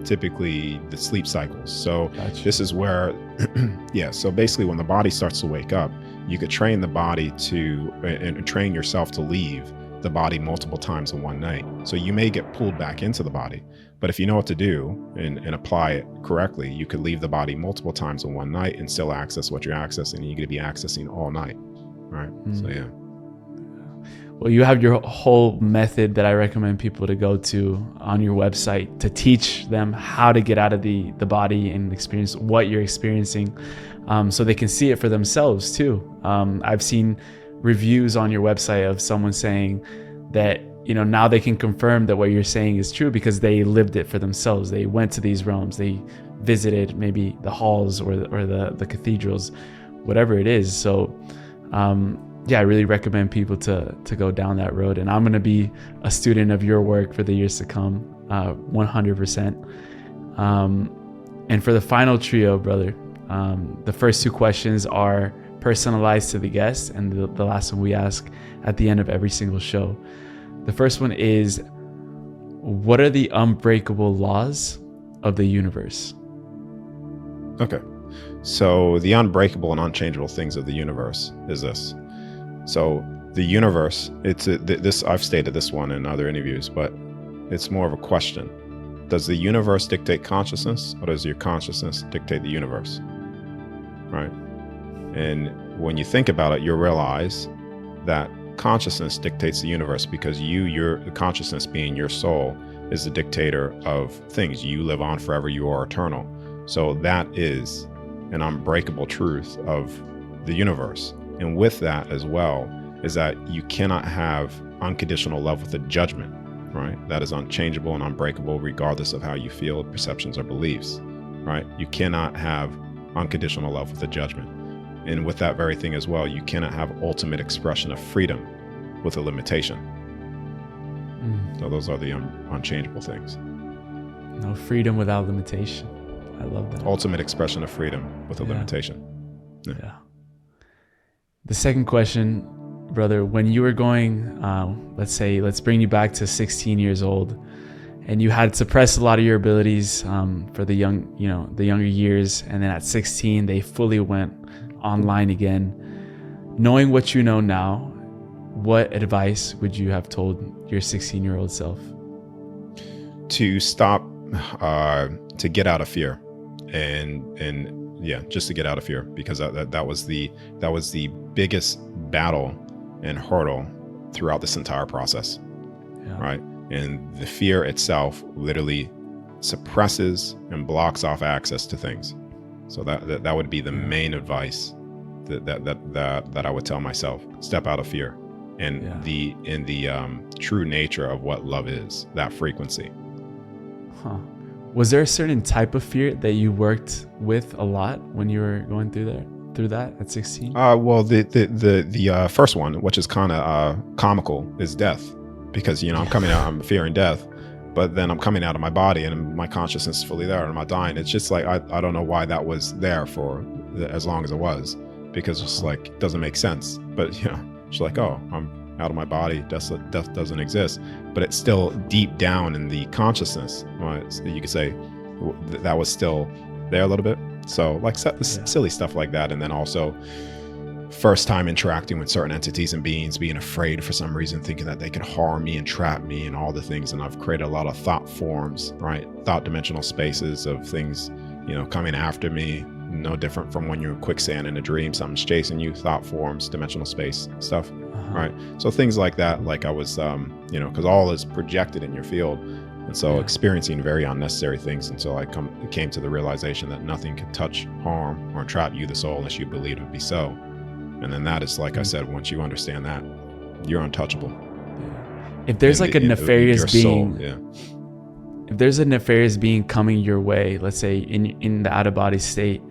typically the sleep cycles. So Gotcha. This is where, so basically when the body starts to wake up, you could train the body and train yourself to leave the body multiple times in one night. So you may get pulled back into the body, but if you know what to do and apply it correctly, you could leave the body multiple times in one night and still access what you're accessing. And you're going to be accessing all night. Right. So yeah. Well, you have your whole method that I recommend people to go to on your website to teach them how to get out of the body and experience what you're experiencing, so they can see it for themselves too. I've seen reviews on your website of someone saying that, now they can confirm that what you're saying is true because they lived it for themselves. They went to these realms, they visited maybe the halls or the cathedrals, whatever it is. So, I really recommend people to go down that road. And I'm going to be a student of your work for the years to come, 100%. And for the final trio, brother, the first two questions are personalized to the guest, and the last one we ask at the end of every single show. The first one is, what are the unbreakable laws of the universe? Okay. So the unbreakable and unchangeable things of the universe is this. So the universe, this I've stated this one in other interviews, but it's more of a question. Does the universe dictate consciousness, or does your consciousness dictate the universe? Right? And when you think about it, you'll realize that consciousness dictates the universe because your consciousness, being your soul, is the dictator of things. You live on forever. You are eternal. So that is an unbreakable truth of the universe. And with that as well is that you cannot have unconditional love with a judgment, right? That is unchangeable and unbreakable regardless of how you feel, perceptions, or beliefs, right? You cannot have unconditional love with a judgment. And with that very thing as well, you cannot have ultimate expression of freedom with a limitation. So those are the unchangeable things. No freedom without limitation. I love that. Ultimate expression of freedom with a limitation. Yeah. The second question, brother, when you were going, let's bring you back to 16 years old, and you had suppressed a lot of your abilities for the younger years, and then at 16 they fully went online again, knowing what you know now, what advice would you have told your 16-year-old self? To stop, to get out of fear, and yeah, just to get out of fear, because that was the biggest battle and hurdle throughout this entire process. Yeah. Right. And the fear itself literally suppresses and blocks off access to things. So that would be the main advice that I would tell myself. Step out of fear, and the true nature of what love is, that frequency. Huh. Was there a certain type of fear that you worked with a lot when you were going through that at 16? Well, the first one, which is kind of comical, is death, because I'm coming out, I'm fearing death, but then I'm coming out of my body and my consciousness is fully there and I'm not dying. It's just like I don't know why that was there for as long as it was, because it's like it doesn't make sense. But it's like, oh, I'm out of my body, death doesn't exist, but it's still deep down in the consciousness. You could say that was still there a little bit. So like silly stuff like that. And then also first time interacting with certain entities and beings, being afraid for some reason, thinking that they could harm me and trap me and all the things. And I've created a lot of thought forms, right? Thought dimensional spaces of things, coming after me. No different from when you're in quicksand in a dream, something's chasing you, thought forms, dimensional space stuff, right? So things like that, like I was, because all is projected in your field. And so experiencing very unnecessary things until I came to the realization that nothing could touch, harm, or entrap you, the soul, unless you believed it would be so. And then that is, like I said, once you understand that, you're untouchable. If there's like a nefarious being, if there's a nefarious being coming your way, let's say in the out of body state,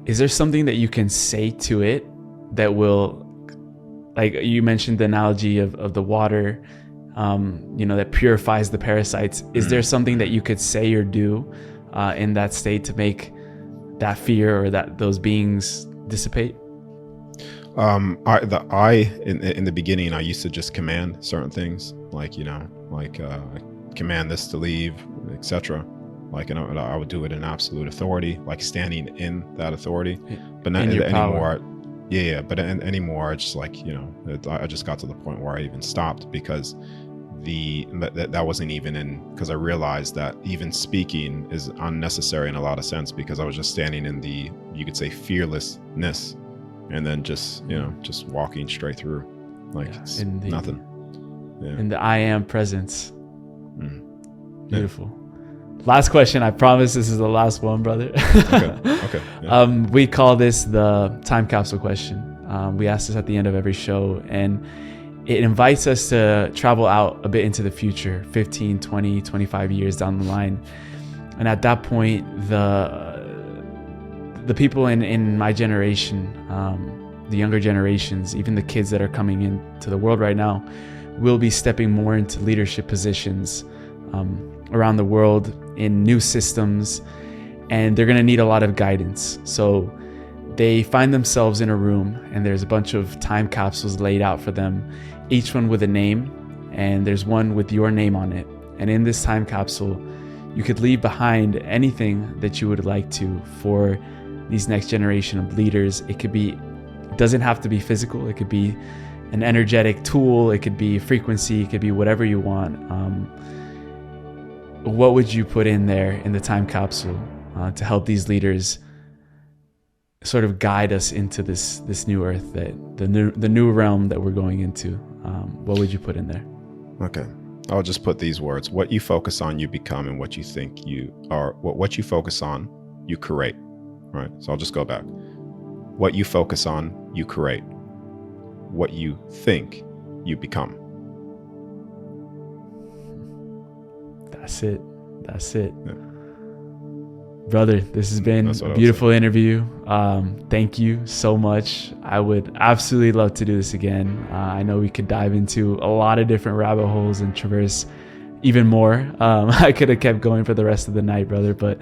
is there something that you can say to it that will, like you mentioned the analogy of the water, that purifies the parasites. Is there something that you could say or do in that state to make that fear or those beings dissipate? In the beginning, I used to just command certain things, like command this to leave, etc. Like, I would do it in absolute authority, like standing in that authority. But not anymore. But anymore, it's like, I just got to the point where I even stopped, because that wasn't even in, because I realized that even speaking is unnecessary in a lot of sense, because I was just standing in the, you could say, fearlessness, and then just walking straight through, like it's nothing. In the I am presence. Beautiful. Last question. I promise this is the last one, brother. Okay. Yeah. We call this the time capsule question. We ask this at the end of every show, and it invites us to travel out a bit into the future, 15, 20, 25 years down the line. And at that point, the people in my generation, the younger generations, even the kids that are coming into the world right now, will be stepping more into leadership positions around the world in new systems, and they're going to need a lot of guidance. So they find themselves in a room, and there's a bunch of time capsules laid out for them, each one with a name, and there's one with your name on it. And in this time capsule, you could leave behind anything that you would like to for these next generation of leaders. It doesn't have to be physical. It could be an energetic tool. It could be frequency. It could be whatever you want. What would you put in there in the time capsule to help these leaders sort of guide us into this new earth, that the new realm that we're going into? What would you put in there? Okay, I'll just put these words: what you focus on, you become, and what you think you are. What you focus on, you create. Right. So I'll just go back. What you focus on, you create. What you think, you become. That's it. Yeah. Brother, this has been a beautiful interview. Thank you so much. I would absolutely love to do this again. I know we could dive into a lot of different rabbit holes and traverse even more. I could have kept going for the rest of the night, brother, but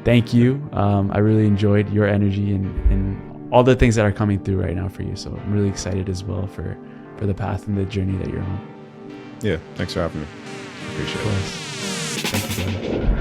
thank you. I really enjoyed your energy and all the things that are coming through right now for you. So I'm really excited as well for the path and the journey that you're on. Yeah, thanks for having me. Appreciate it. Thank you, brother.